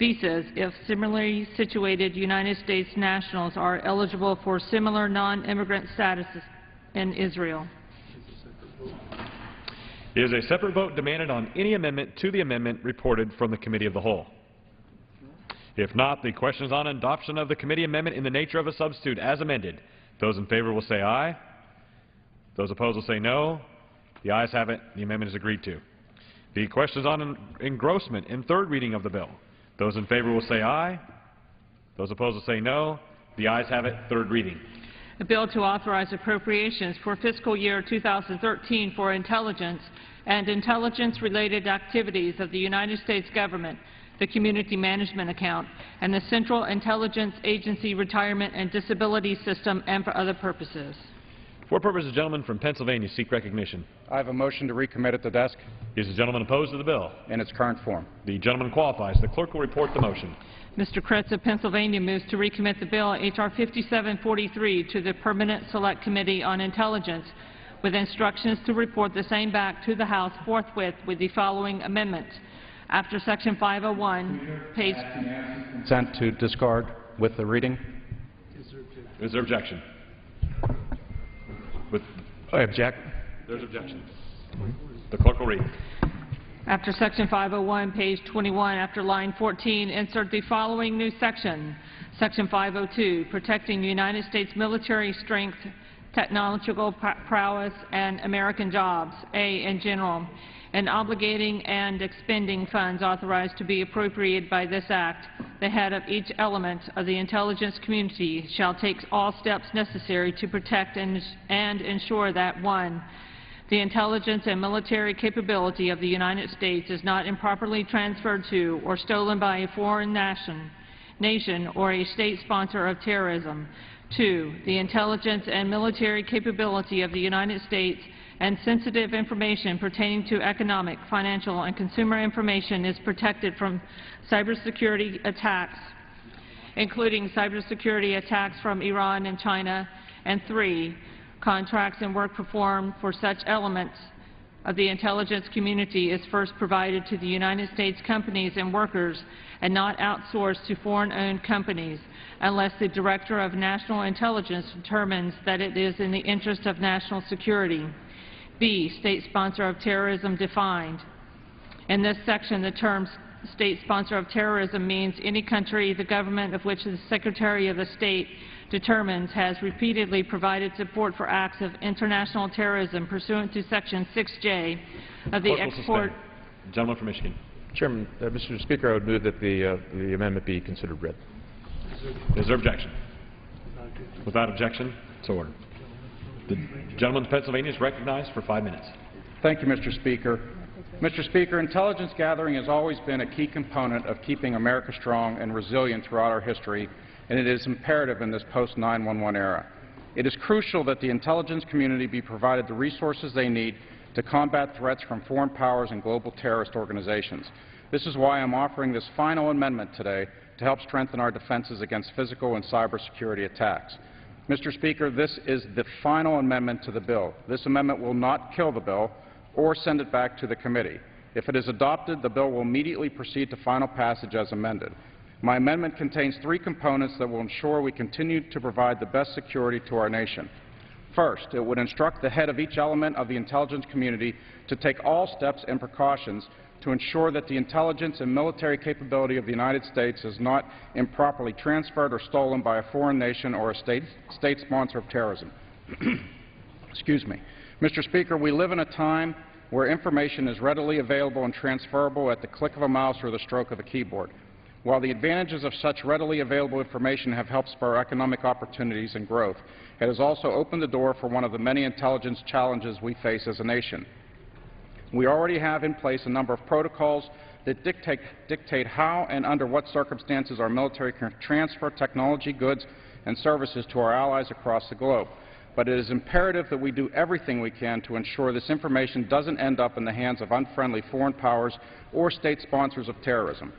visas if similarly situated United States nationals are eligible for similar non-immigrant status in Israel. It is a separate vote demanded on any amendment to the amendment reported from the Committee of the Whole. If not, the question is on adoption of the committee amendment in the nature of a substitute as amended. Those in favor will say aye. Those opposed will say no. The ayes have it. The amendment is agreed to. The question is on engrossment in third reading of the bill. Those in favor will say aye. Those opposed will say no. The ayes have it. Third reading. A bill to authorize appropriations for fiscal year 2013 for intelligence and intelligence-related activities of the United States government, the Community Management Account, and the Central Intelligence Agency Retirement and Disability System, and for other purposes. For purposes, the gentleman from Pennsylvania seek recognition. I have a motion to recommit at the desk. Is the gentleman opposed to the bill? In its current form. The gentleman qualifies. The clerk will report the motion. Mr. Kretz of Pennsylvania moves to recommit the bill H.R. 5743 to the Permanent Select Committee on Intelligence, with instructions to report the same back to the House forthwith with the following amendments. After Section 501, page... Consent to discard with the reading. Is there objection? I object. There's objection. The clerk will read. After Section 501, page 21, after line 14, insert the following new section. Section 502, protecting United States military strength, technological prowess, and American jobs, A, in general, and obligating and expending funds authorized to be appropriated by this Act. The head of each element of the intelligence community shall take all steps necessary to protect and ensure that, 1, the intelligence and military capability of the United States is not improperly transferred to or stolen by a foreign nation or a state sponsor of terrorism. 2, the intelligence and military capability of the United States and sensitive information pertaining to economic, financial, and consumer information is protected from cybersecurity attacks, including cybersecurity attacks from Iran and China. And 3, contracts and work performed for such elements of the intelligence community is first provided to the United States companies and workers and not outsourced to foreign-owned companies unless the Director of National Intelligence determines that it is in the interest of national security. B, state sponsor of terrorism defined. In this section, the term state sponsor of terrorism means any country, the government of which the Secretary of the State determines has repeatedly provided support for acts of international terrorism pursuant to Section 6J of the Export... Gentleman from Michigan. Chairman, Mr. Speaker, I would move that the amendment be considered read. Is there objection? Without objection, so ordered. The gentleman from Pennsylvania is recognized for 5 minutes. Thank you, Mr. Speaker. Mr. Speaker, intelligence gathering has always been a key component of keeping America strong and resilient throughout our history, and it is imperative in this post-9/11 era. It is crucial that the intelligence community be provided the resources they need to combat threats from foreign powers and global terrorist organizations. This is why I'm offering this final amendment today to help strengthen our defenses against physical and cybersecurity attacks. Mr. Speaker, this is the final amendment to the bill. This amendment will not kill the bill or send it back to the committee. If it is adopted, the bill will immediately proceed to final passage as amended. My amendment contains 3 components that will ensure we continue to provide the best security to our nation. First, it would instruct the head of each element of the intelligence community to take all steps and precautions to ensure that the intelligence and military capability of the United States is not improperly transferred or stolen by a foreign nation or a state sponsor of terrorism. Excuse me. Mr. Speaker, we live in a time where information is readily available and transferable at the click of a mouse or the stroke of a keyboard. While the advantages of such readily available information have helped spur economic opportunities and growth, it has also opened the door for one of the many intelligence challenges we face as a nation. We already have in place a number of protocols that dictate how and under what circumstances our military can transfer technology, goods, and services to our allies across the globe. But it is imperative that we do everything we can to ensure this information doesn't end up in the hands of unfriendly foreign powers or state sponsors of terrorism.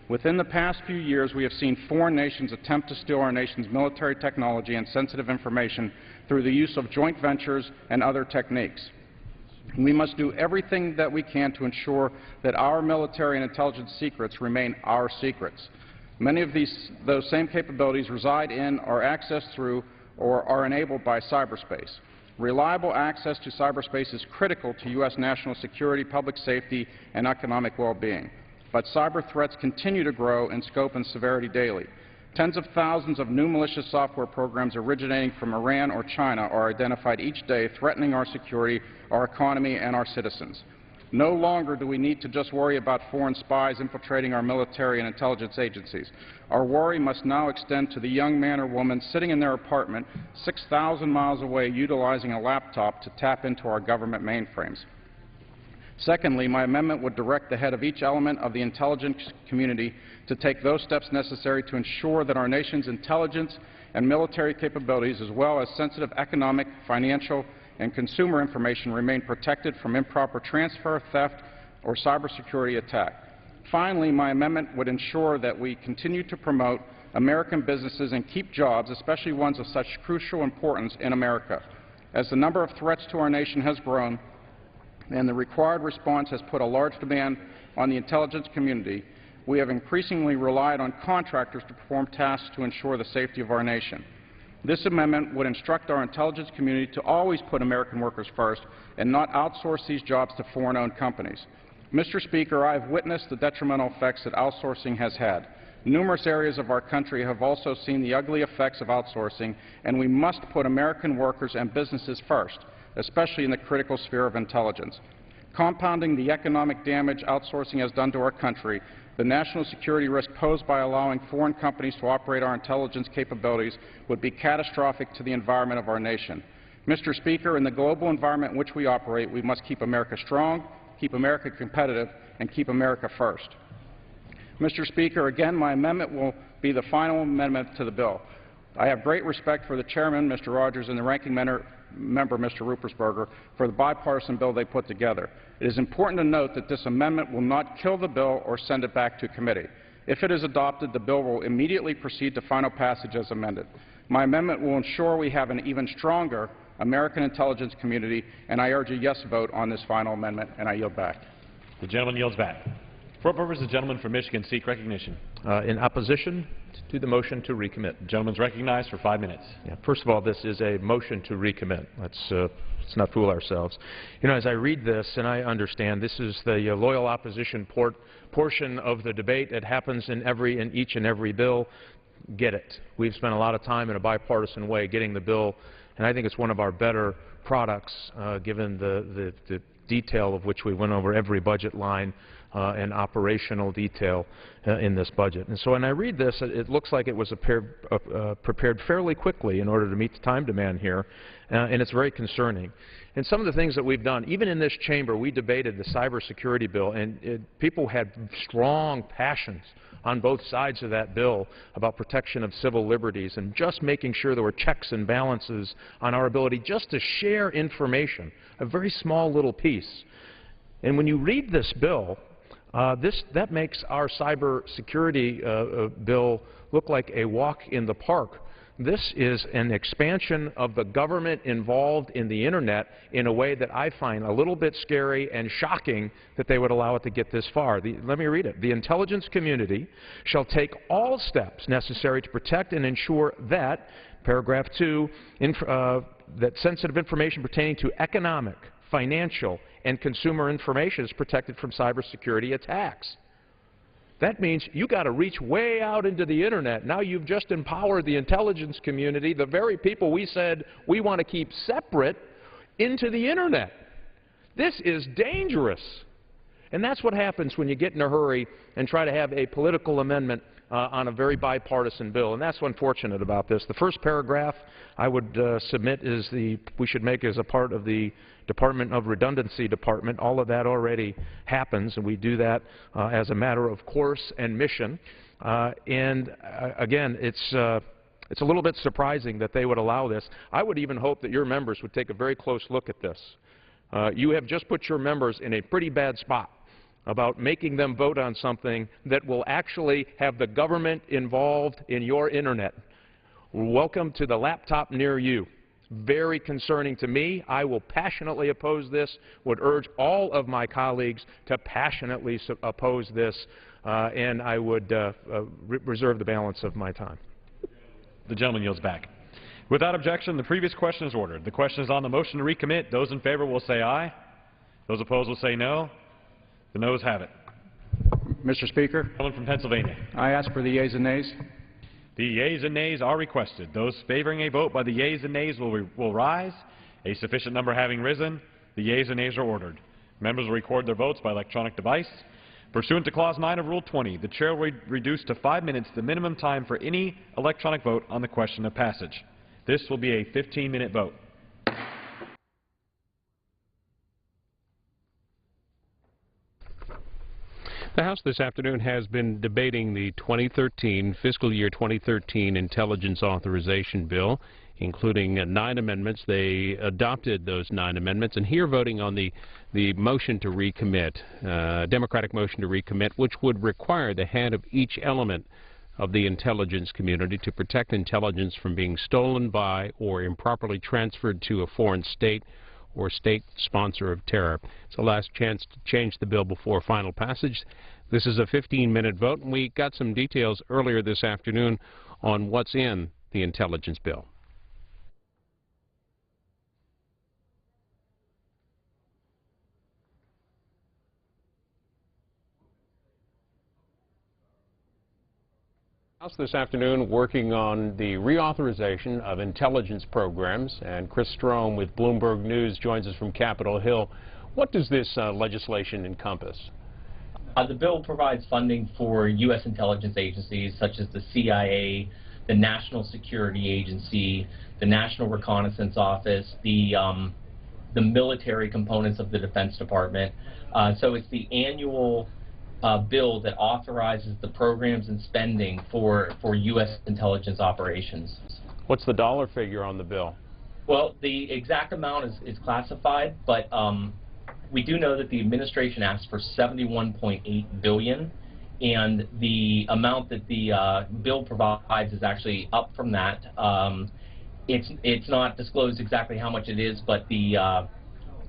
Within the past few years, we have seen foreign nations attempt to steal our nation's military technology and sensitive information through the use of joint ventures and other techniques. We must do everything that we can to ensure that our military and intelligence secrets remain our secrets. Many of those same capabilities reside in, are accessed through, or are enabled by cyberspace. Reliable access to cyberspace is critical to U.S. national security, public safety, and economic well-being. But cyber threats continue to grow in scope and severity daily. Tens of thousands of new malicious software programs originating from Iran or China are identified each day, threatening our security, our economy, and our citizens. No longer do we need to just worry about foreign spies infiltrating our military and intelligence agencies. Our worry must now extend to the young man or woman sitting in their apartment 6,000 miles away utilizing a laptop to tap into our government mainframes. Secondly, my amendment would direct the head of each element of the intelligence community to take those steps necessary to ensure that our nation's intelligence and military capabilities, as well as sensitive economic, financial, and consumer information, remain protected from improper transfer, theft, or cybersecurity attack. Finally, my amendment would ensure that we continue to promote American businesses and keep jobs, especially ones of such crucial importance in America. As the number of threats to our nation has grown and the required response has put a large demand on the intelligence community, we have increasingly relied on contractors to perform tasks to ensure the safety of our nation. This amendment would instruct our intelligence community to always put American workers first and not outsource these jobs to foreign-owned companies. Mr. Speaker, I have witnessed the detrimental effects that outsourcing has had. Numerous areas of our country have also seen the ugly effects of outsourcing, and we must put American workers and businesses first, especially in the critical sphere of intelligence. Compounding the economic damage outsourcing has done to our country, the national security risk posed by allowing foreign companies to operate our intelligence capabilities would be catastrophic to the environment of our nation. Mr. Speaker, in the global environment in which we operate, we must keep America strong, keep America competitive, and keep America first. Mr. Speaker, again, my amendment will be the final amendment to the bill. I have great respect for the Chairman, Mr. Rogers, and the Ranking Member, Mr. Ruppersberger, for the bipartisan bill they put together. It is important to note that this amendment will not kill the bill or send it back to committee. If it is adopted, the bill will immediately proceed to final passage as amended. My amendment will ensure we have an even stronger American intelligence community, and I urge a yes vote on this final amendment, and I yield back. The gentleman yields back. For what purpose does the gentleman from Michigan seek recognition? In opposition to the motion to recommit. The gentleman is recognized for 5 minutes. Yeah, first of all, this is a motion to recommit. Let's not fool ourselves. You know, as I read this, and I understand, this is the loyal opposition portion of the debate that happens in each and every bill. Get it. We've spent a lot of time in a bipartisan way getting the bill, and I think it's one of our better products, given the detail of which we went over every budget line and operational detail in this budget. And so when I read this, it looks like it was prepared fairly quickly in order to meet the time demand here, and it's very concerning. And some of the things that we've done, even in this chamber, we debated the cybersecurity bill, and people had strong passions on both sides of that bill about protection of civil liberties and just making sure there were checks and balances on our ability just to share information, a very small little piece. And when you read this bill, that makes our cybersecurity bill look like a walk in the park. This is an expansion of the government involved in the Internet in a way that I find a little bit scary and shocking that they would allow it to get this far. Let me read it. The intelligence community shall take all steps necessary to protect and ensure that, paragraph 2, that sensitive information pertaining to economic, financial, and consumer information is protected from cybersecurity attacks. That means you got to reach way out into the Internet. Now you've just empowered the intelligence community, the very people we said we want to keep separate, into the Internet. This is dangerous. And that's what happens when you get in a hurry and try to have a political amendment on a very bipartisan bill. And that's what's unfortunate about this. The first paragraph I would submit is we should make as a part of the Department of Redundancy Department. All of that already happens, and we do that as a matter of course and mission. Again, it's a little bit surprising that they would allow this. I would even hope that your members would take a very close look at this. You have just put your members in a pretty bad spot about making them vote on something that will actually have the government involved in your Internet. Welcome to the laptop near you. Very concerning to me. I will passionately oppose this, would urge all of my colleagues to passionately oppose this, and I would reserve the balance of my time. The gentleman yields back. Without objection, the previous question is ordered. The question is on the motion to recommit. Those in favor will say aye. Those opposed will say no. The noes have it. Mr. Speaker, Gentleman from Pennsylvania. I ask for the yeas and nays. The yeas and nays are requested. Those favoring a vote by the yeas and nays will rise. A sufficient number having risen, the yeas and nays are ordered. Members will record their votes by electronic device. Pursuant to Clause 9 of Rule 20, the Chair will reduce to 5 minutes the minimum time for any electronic vote on the question of passage. This will be a 15-minute vote. The House this afternoon has been debating the fiscal year 2013 Intelligence Authorization Bill, including 9 amendments. They adopted those 9 amendments, and here voting on the motion to recommit, Democratic motion to recommit, which would require the head of each element of the intelligence community to protect intelligence from being stolen by or improperly transferred to a foreign state or state sponsor of terror. It's the last chance to change the bill before final passage. This is a 15-minute vote, and we got some details earlier this afternoon on what's in the intelligence bill. House this afternoon working on the reauthorization of intelligence programs, and Chris Strome with Bloomberg News joins us from Capitol Hill. What does this legislation encompass? The bill provides funding for U.S. intelligence agencies such as the CIA, the National Security Agency, the National Reconnaissance Office, the military components of the Defense Department. So it's the annual bill that authorizes the programs and spending for U.S. intelligence operations. What's the dollar figure on the bill? Well, the exact amount is classified, but we do know that the administration asked for $71.8 billion, and the amount that the bill provides is actually up from that. It's not disclosed exactly how much it is, but the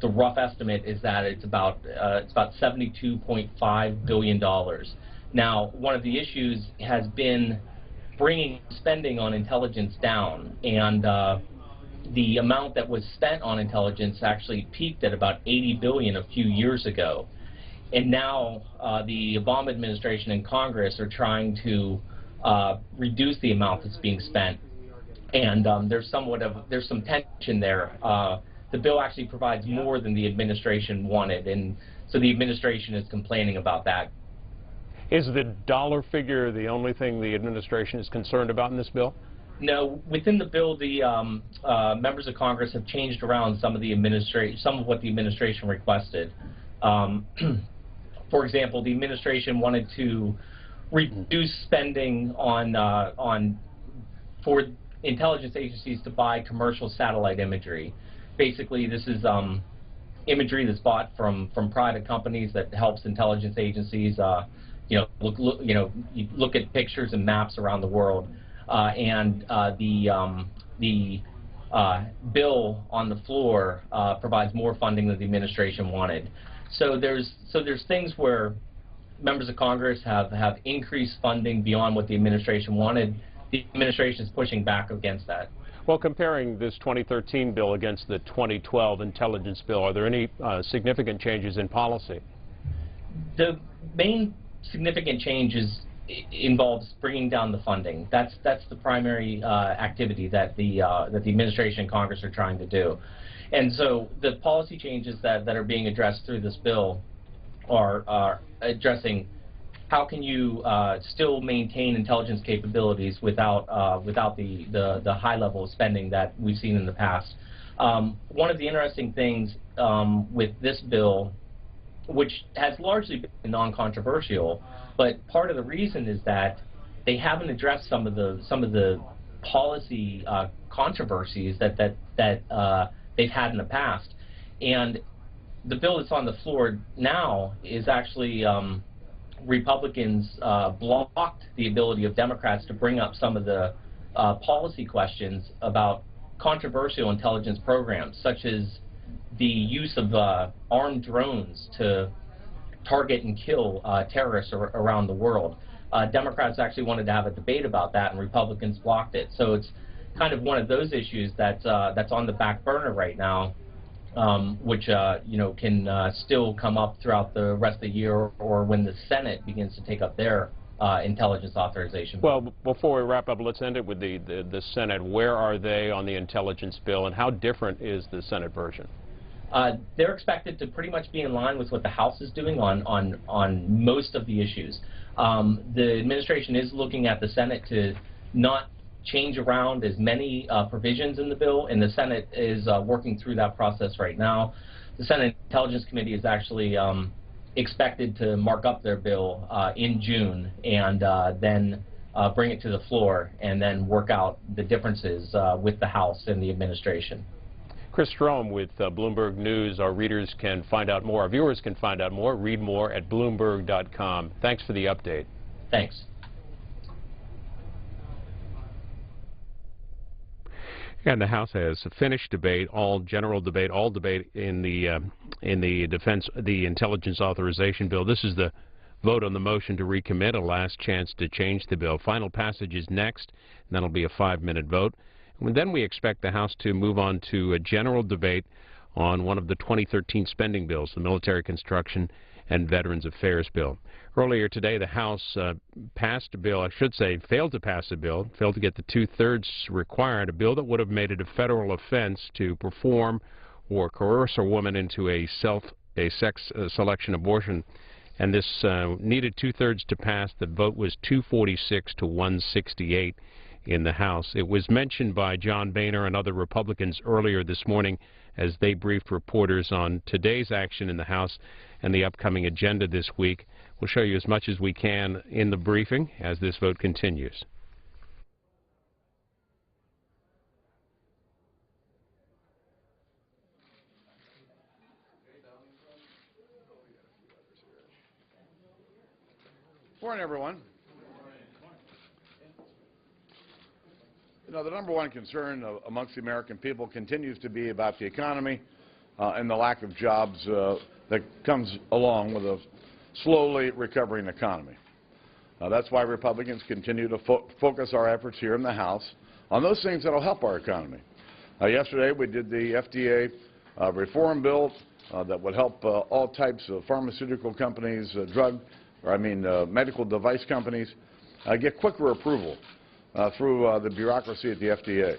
rough estimate is that it's about $72.5 billion. Now, one of the issues has been bringing spending on intelligence down, and the amount that was spent on intelligence actually peaked at about $80 billion a few years ago. And now the Obama administration and Congress are trying to reduce the amount that's being spent, and there's some tension there. The bill actually provides more than the administration wanted, and so the administration is complaining about that. Is the dollar figure the only thing the administration is concerned about in this bill? No, within the bill, the members of Congress have changed around some of what the administration requested. For example, the administration wanted to reduce spending for intelligence agencies to buy commercial satellite imagery. Basically, this is imagery that's bought from private companies that helps intelligence agencies, you look at pictures and maps around the world. The bill on the floor provides more funding than the administration wanted. So there's things where members of Congress have increased funding beyond what the administration wanted. The administration is pushing back against that. Well, comparing this 2013 bill against the 2012 intelligence bill, are there any significant changes in policy? The main significant change involves bringing down the funding. That's the primary activity that the administration and Congress are trying to do. And so the policy changes that are being addressed through this bill are addressing how can you still maintain intelligence capabilities without the high level of spending that we've seen in the past. One of the interesting things with this bill, which has largely been non-controversial, but part of the reason is that they haven't addressed some of the policy controversies that they've had in the past. And the bill that's on the floor now is actually Republicans blocked the ability of Democrats to bring up some of the policy questions about controversial intelligence programs, such as the use of armed drones to target and kill terrorists around the world. Democrats actually wanted to have a debate about that, and Republicans blocked it. So it's kind of one of those issues that's on the back burner right now, which can still come up throughout the rest of the year or when the Senate begins to take up their intelligence authorization bill. Well, before we wrap up, let's end it with the Senate. Where are they on the intelligence bill, and how different is the Senate version? they're expected to pretty much be in line with what the House is doing on most of the issues. The administration is looking at the Senate to not change around as many provisions in the bill, and the Senate is working through that process right now. The Senate Intelligence Committee is actually expected to mark up their bill in June and then bring it to the floor and then work out the differences with the House and the administration. Chris Strom with Bloomberg News. Our readers can find out more. Our viewers can find out more. Read more at Bloomberg.com. Thanks for the update. Thanks. And the House has finished debate, all debate in the Intelligence Authorization Bill. This is the vote on the motion to recommit, a last chance to change the bill. Final passage is next, and that'll be a 5-minute vote. And then we expect the House to move on to a general debate on one of the 2013 spending bills, the Military Construction and Veterans Affairs Bill. Earlier today, the House passed a bill, I should say, failed to pass a bill, failed to get the 2/3 required, a bill that would have made it a federal offense to perform or coerce a woman into a sex selection abortion. And this needed 2/3 to pass. The vote was 246 to 168 in the House. It was mentioned by John Boehner and other Republicans earlier this morning as they briefed reporters on today's action in the House and the upcoming agenda this week. We'll show you as much as we can in the briefing as this vote continues. Morning, everyone. You know, the number one concern amongst the American people continues to be about the economy and the lack of jobs that comes along with a slowly recovering economy. That's why Republicans continue to focus our efforts here in the House on those things that will help our economy. Yesterday, we did the FDA reform bill that would help all types of pharmaceutical companies, medical device companies, get quicker approval through the bureaucracy at the FDA.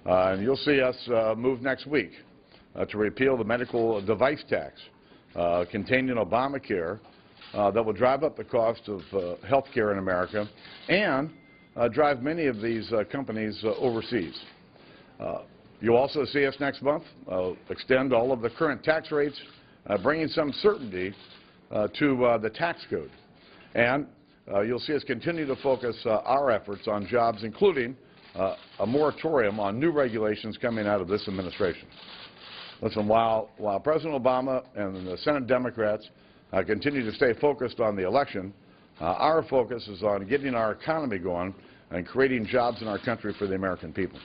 And you'll see us move next week to repeal the medical device tax contained in Obamacare that will drive up the cost of health care in America and drive many of these companies overseas. You'll also see us next month extend all of the current tax rates, bringing some certainty to the tax code. And you'll see us continue to focus our efforts on jobs, including a moratorium on new regulations coming out of this administration. Listen, while President Obama and the Senate Democrats continue to stay focused on the election, our focus is on getting our economy going and creating jobs in our country for the American people.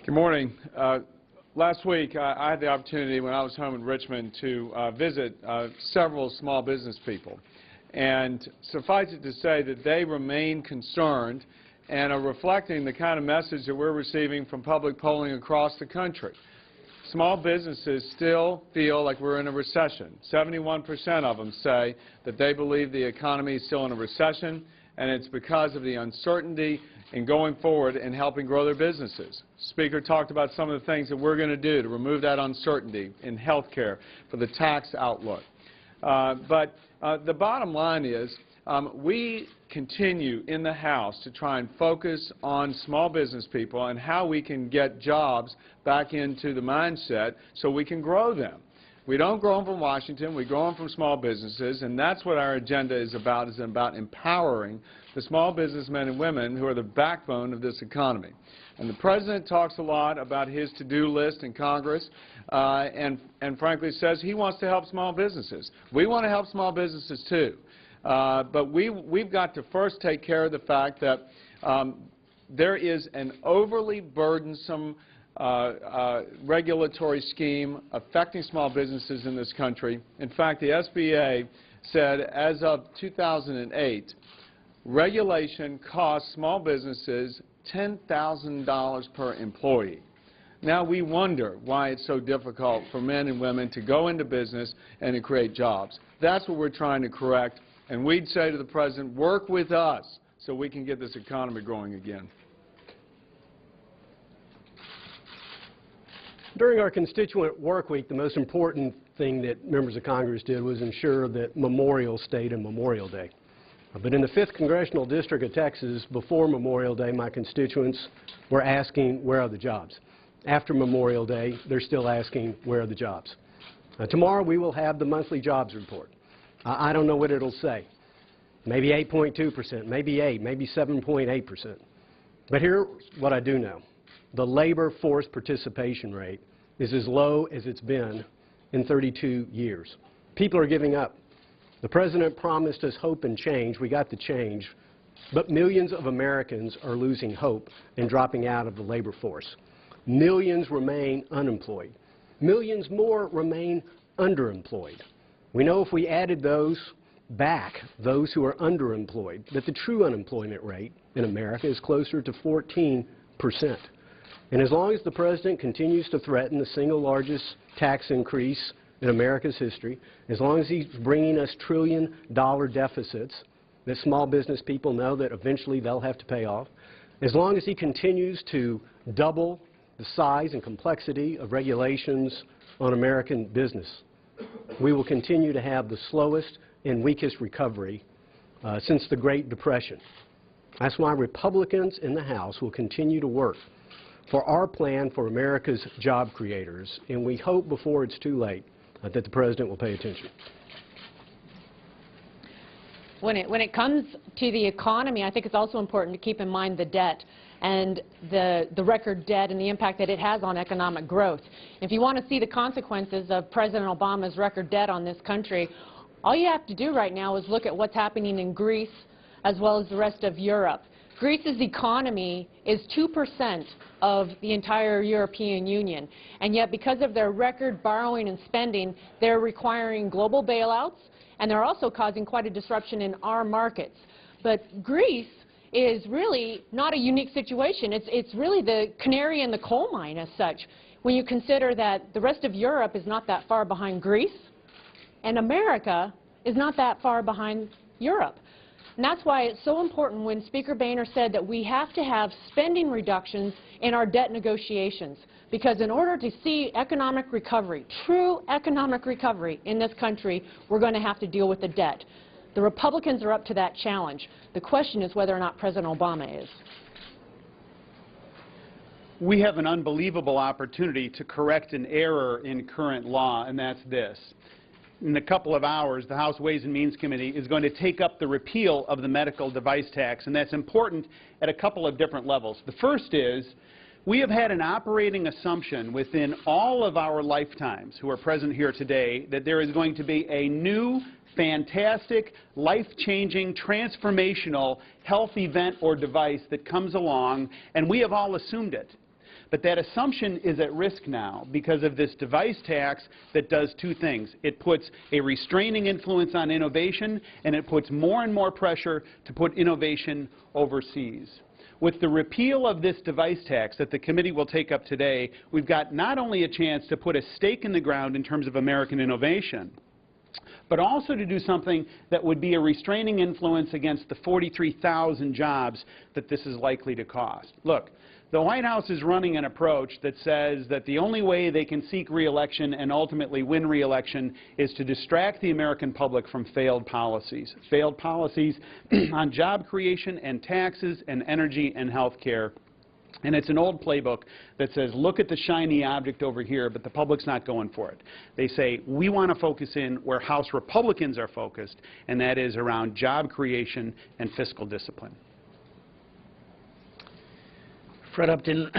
Good morning. Last week, I had the opportunity when I was home in Richmond to visit several small business people. And suffice it to say that they remain concerned and are reflecting the kind of message that we're receiving from public polling across the country. Small businesses still feel like we're in a recession. 71% of them say that they believe the economy is still in a recession, and it's because of the uncertainty in going forward and helping grow their businesses. Speaker talked about some of the things that we're going to do to remove that uncertainty in health care for the tax outlook. But the bottom line is we continue in the House to try and focus on small business people and how we can get jobs back into the mindset so we can grow them. We don't grow them from Washington, we grow them from small businesses, and that's what our agenda is about empowering the small businessmen and women who are the backbone of this economy. And the President talks a lot about his to-do list in Congress and frankly says he wants to help small businesses. We want to help small businesses too. But we've got to first take care of the fact that there is an overly burdensome regulatory scheme affecting small businesses in this country. In fact, the SBA said as of 2008, regulation costs small businesses $10,000 per employee. Now we wonder why it's so difficult for men and women to go into business and to create jobs. That's what we're trying to correct, and we'd say to the President, work with us so we can get this economy growing again. During our constituent work week, the most important thing that members of Congress did was ensure that Memorial stayed in Memorial Day. But in the 5th Congressional District of Texas, before Memorial Day, my constituents were asking, where are the jobs? After Memorial Day, they're still asking, where are the jobs? Tomorrow we will have the monthly jobs report. I don't know what it'll say. Maybe 8.2%, maybe 8, maybe 7.8%. But here's what I do know. The labor force participation rate is as low as it's been in 32 years. People are giving up. The President promised us hope and change. We got the change. But millions of Americans are losing hope and dropping out of the labor force. Millions remain unemployed. Millions more remain underemployed. We know if we added those back, those who are underemployed, that the true unemployment rate in America is closer to 14%. And as long as the President continues to threaten the single largest tax increase in America's history, as long as he's bringing us trillion-dollar deficits that small business people know that eventually they'll have to pay off, as long as he continues to double the size and complexity of regulations on American business, we will continue to have the slowest and weakest recovery since the Great Depression. That's why Republicans in the House will continue to work for our plan for America's job creators, and we hope before it's too late that the President will pay attention. When it comes to the economy, I think it's also important to keep in mind the debt and the record debt and the impact that it has on economic growth. If you want to see the consequences of President Obama's record debt on this country, all you have to do right now is look at what's happening in Greece as well as the rest of Europe. Greece's economy is 2% of the entire European Union, and yet because of their record borrowing and spending, they're requiring global bailouts, and they're also causing quite a disruption in our markets. But Greece is really not a unique situation. It's really the canary in the coal mine as such, when you consider that the rest of Europe is not that far behind Greece, and America is not that far behind Europe. And that's why it's so important when Speaker Boehner said that we have to have spending reductions in our debt negotiations, because in order to see economic recovery, true economic recovery in this country, we're going to have to deal with the debt. The Republicans are up to that challenge. The question is whether or not President Obama is. We have an unbelievable opportunity to correct an error in current law, and that's this. In a couple of hours, the House Ways and Means Committee is going to take up the repeal of the medical device tax, and that's important at a couple of different levels. The first is we have had an operating assumption within all of our lifetimes who are present here today that there is going to be a new, fantastic, life-changing, transformational health event or device that comes along, and we have all assumed it. But that assumption is at risk now because of this device tax that does two things. It puts a restraining influence on innovation, and it puts more and more pressure to put innovation overseas. With the repeal of this device tax that the committee will take up today, we've got not only a chance to put a stake in the ground in terms of American innovation, but also to do something that would be a restraining influence against the 43,000 jobs that this is likely to cost. Look, the White House is running an approach that says that the only way they can seek re-election and ultimately win re-election is to distract the American public from failed policies on job creation and taxes and energy and health care. And it's an old playbook that says, look at the shiny object over here, but the public's not going for it. They say, we want to focus in where House Republicans are focused, and that is around job creation and fiscal discipline. Fred Upton,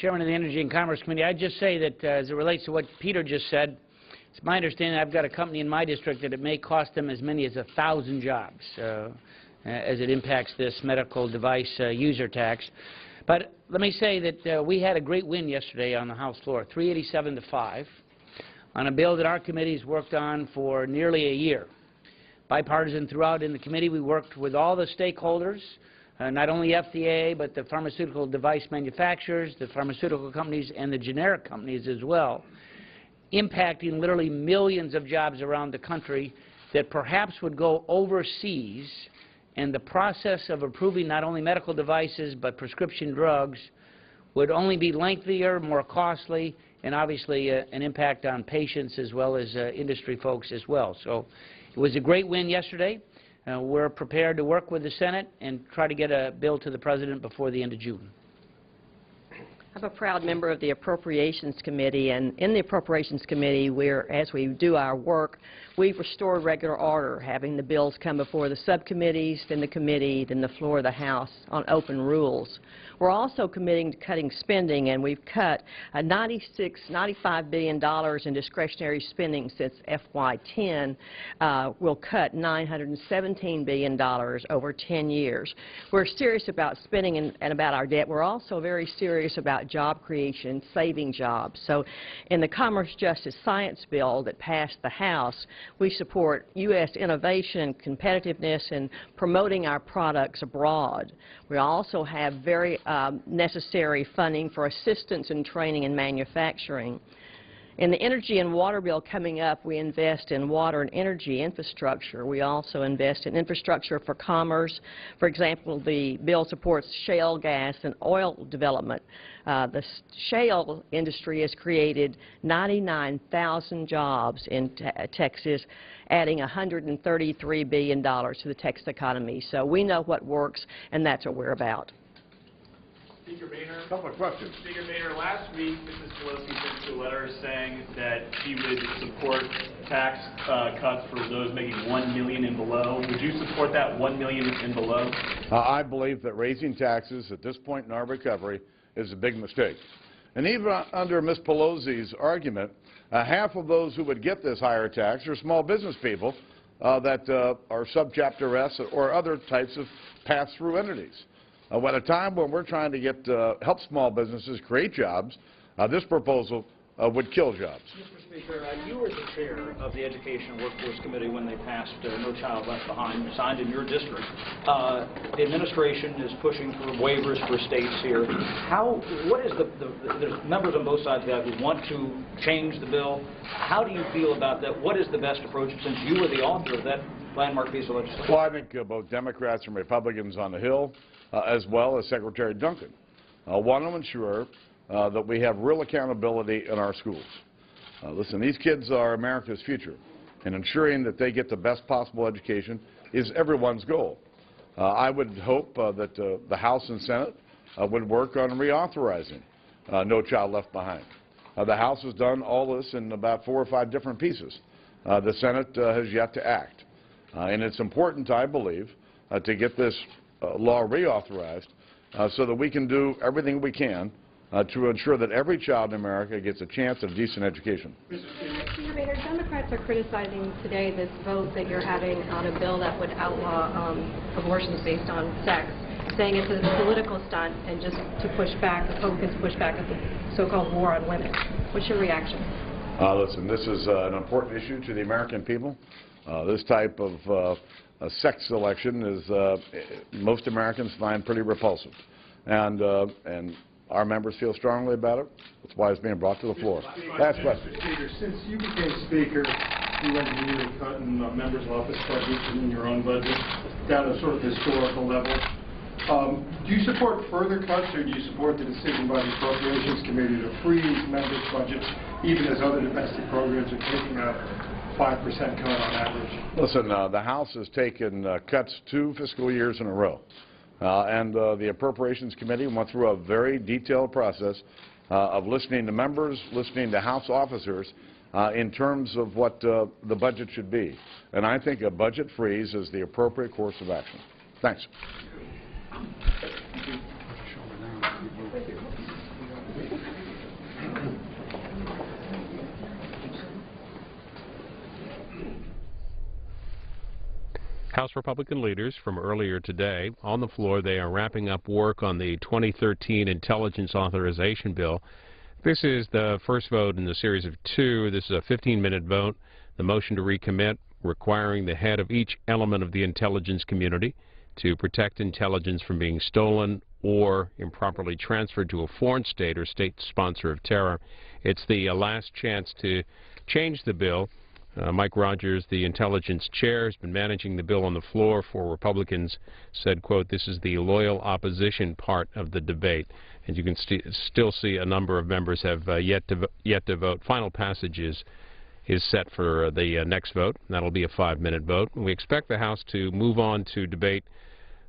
Chairman of the Energy and Commerce Committee. I'd just say that as it relates to what Peter just said, it's my understanding I've got a company in my district that it may cost them as many as 1,000 jobs as it impacts this medical device user tax. But let me say that we had a great win yesterday on the House floor, 387 to 5, on a bill that our committee's worked on for nearly a year. Bipartisan throughout in the committee, we worked with all the stakeholders, not only FDA, but the pharmaceutical device manufacturers, the pharmaceutical companies, and the generic companies as well, impacting literally millions of jobs around the country that perhaps would go overseas, and the process of approving not only medical devices but prescription drugs would only be lengthier, more costly, and obviously an impact on patients as well as industry folks as well. So it was a great win yesterday. We're prepared to work with the Senate and try to get a bill to the President before the end of June. I'm a proud member of the Appropriations Committee, and in the Appropriations Committee, as we do our work, we've restored regular order, having the bills come before the subcommittees, then the committee, then the floor of the House on open rules. We're also committing to cutting spending, and we've cut $95 billion in discretionary spending since FY10. We'll cut $917 billion over 10 years. We're serious about spending and about our debt. We're also very serious about job creation, saving jobs. So in the Commerce, Justice, Science bill that passed the House, we support U.S. innovation, competitiveness, and promoting our products abroad. We also have very necessary funding for assistance in training and manufacturing. In the energy and water bill coming up, we invest in water and energy infrastructure. We also invest in infrastructure for commerce. For example, the bill supports shale gas and oil development. The shale industry has created 99,000 jobs in Texas, adding $133 billion to the Texas economy. So we know what works, and that's what we're about. Speaker Boehner. Couple of questions. Speaker Boehner, last week Mrs. Pelosi sent a letter saying that she would support tax cuts for those making $1 million and below. Would you support that $1 million and below? I believe that raising taxes at this point in our recovery is a big mistake. And even under Ms. Pelosi's argument, half of those who would get this higher tax are small business people that are Subchapter S or other types of pass-through entities. At a time when we're trying to help small businesses create jobs, this proposal would kill jobs. Mr. Speaker, you were the chair of the Education and Workforce Committee when they passed No Child Left Behind, signed in your district. The administration is pushing for waivers for states here. What is there's members on both sides of that who want to change the bill. How do you feel about that? What is the best approach since you were the author of that landmark piece of legislation? Well, I think both Democrats and Republicans on the Hill, as well as Secretary Duncan, want to ensure that we have real accountability in our schools. Listen, these kids are America's future, and ensuring that they get the best possible education is everyone's goal. I would hope that the House and Senate would work on reauthorizing No Child Left Behind. The House has done all this in about 4 or 5 different pieces. The Senate has yet to act. And it's important, I believe, to get this law reauthorized so that we can do everything we can to ensure that every child in America gets a chance at a decent education. Mr. Boehner, Democrats are criticizing today this vote that you're having on a bill that would outlaw abortions based on sex, saying it's a political stunt and just to push back, Republicans push back at the so-called war on women. What's your reaction? Listen, this is an important issue to the American people. This type of sex selection is most Americans find pretty repulsive, and our members feel strongly about it. That's why it's being brought to the floor. Last question. Speaker, since you became Speaker, you went immediately cutting members' office budgets and your own budget down to sort of historical level. Do you support further cuts, or do you support the decision by the Appropriations Committee to freeze members' budgets, even as other domestic programs are taking a 5% cut on average? Listen, the House has taken cuts 2 fiscal years in a row. And the Appropriations Committee went through a very detailed process of listening to members, listening to House officers in terms of what the budget should be. And I think a budget freeze is the appropriate course of action. Thanks. House Republican leaders from earlier today on the floor, they are wrapping up work on the 2013 Intelligence Authorization Bill. This is the first vote in the series of 2. This is a 15-minute vote. The motion to recommit requiring the head of each element of the intelligence community to protect intelligence from being stolen or improperly transferred to a foreign state or state sponsor of terror. It's the last chance to change the bill. Mike Rogers, the Intelligence Chair, has been managing the bill on the floor for Republicans, said, quote, "This is the loyal opposition part of the debate." And you can still see a number of members have yet to vote. Final passage is set for the next vote. That'll be a 5-minute vote. We expect the House to move on to debate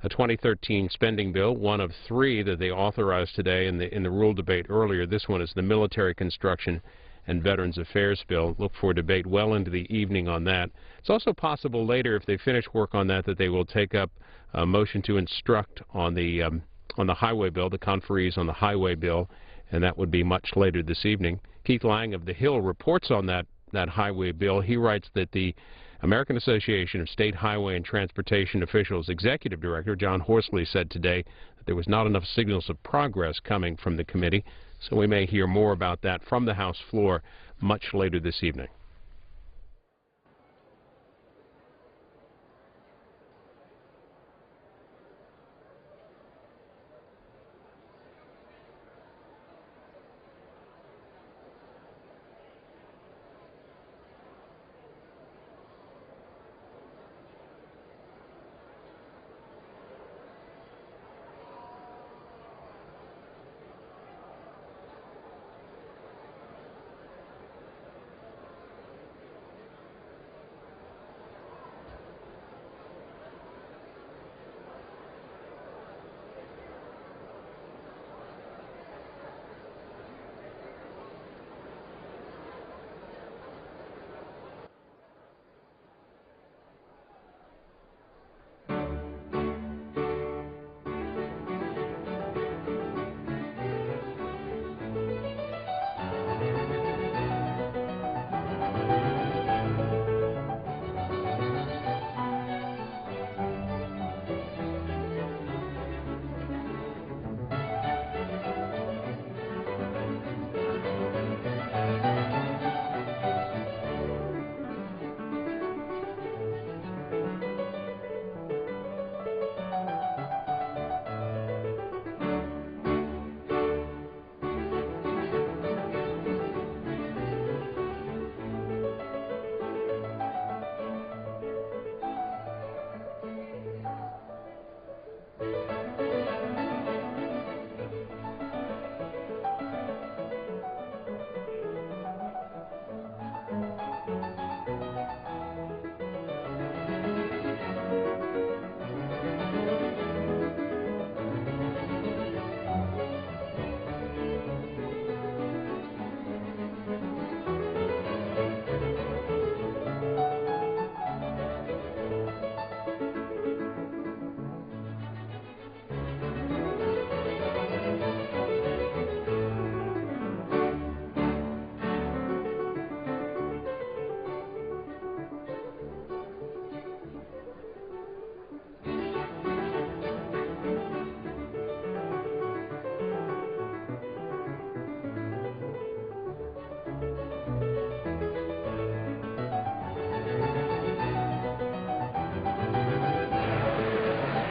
a 2013 spending bill, one of 3 that they authorized today in the rule debate earlier. This one is the Military Construction and Veterans Affairs bill. Look for debate well into the evening on that. It's also possible later, if they finish work on that, they will take up a motion to instruct on the highway bill, the conferees on the highway bill, and that would be much later this evening. Keith Lang of The Hill reports on that highway bill. He writes that the American Association of State Highway and Transportation Officials Executive Director John Horsley said today that there was not enough signals of progress coming from the committee, so we may hear more about that from the House floor much later this evening.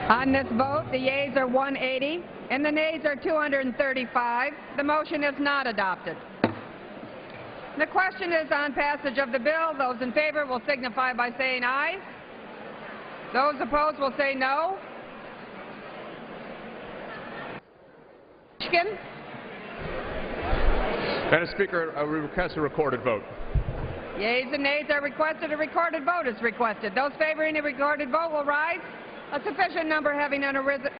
On this vote, the yeas are 180 and the nays are 235. The motion is not adopted. The question is on passage of the bill. Those in favor will signify by saying aye. Those opposed will say no. Michigan? Madam Speaker, I request a recorded vote. Yeas and nays are requested. A recorded vote is requested. Those favoring a recorded vote will rise. A sufficient number having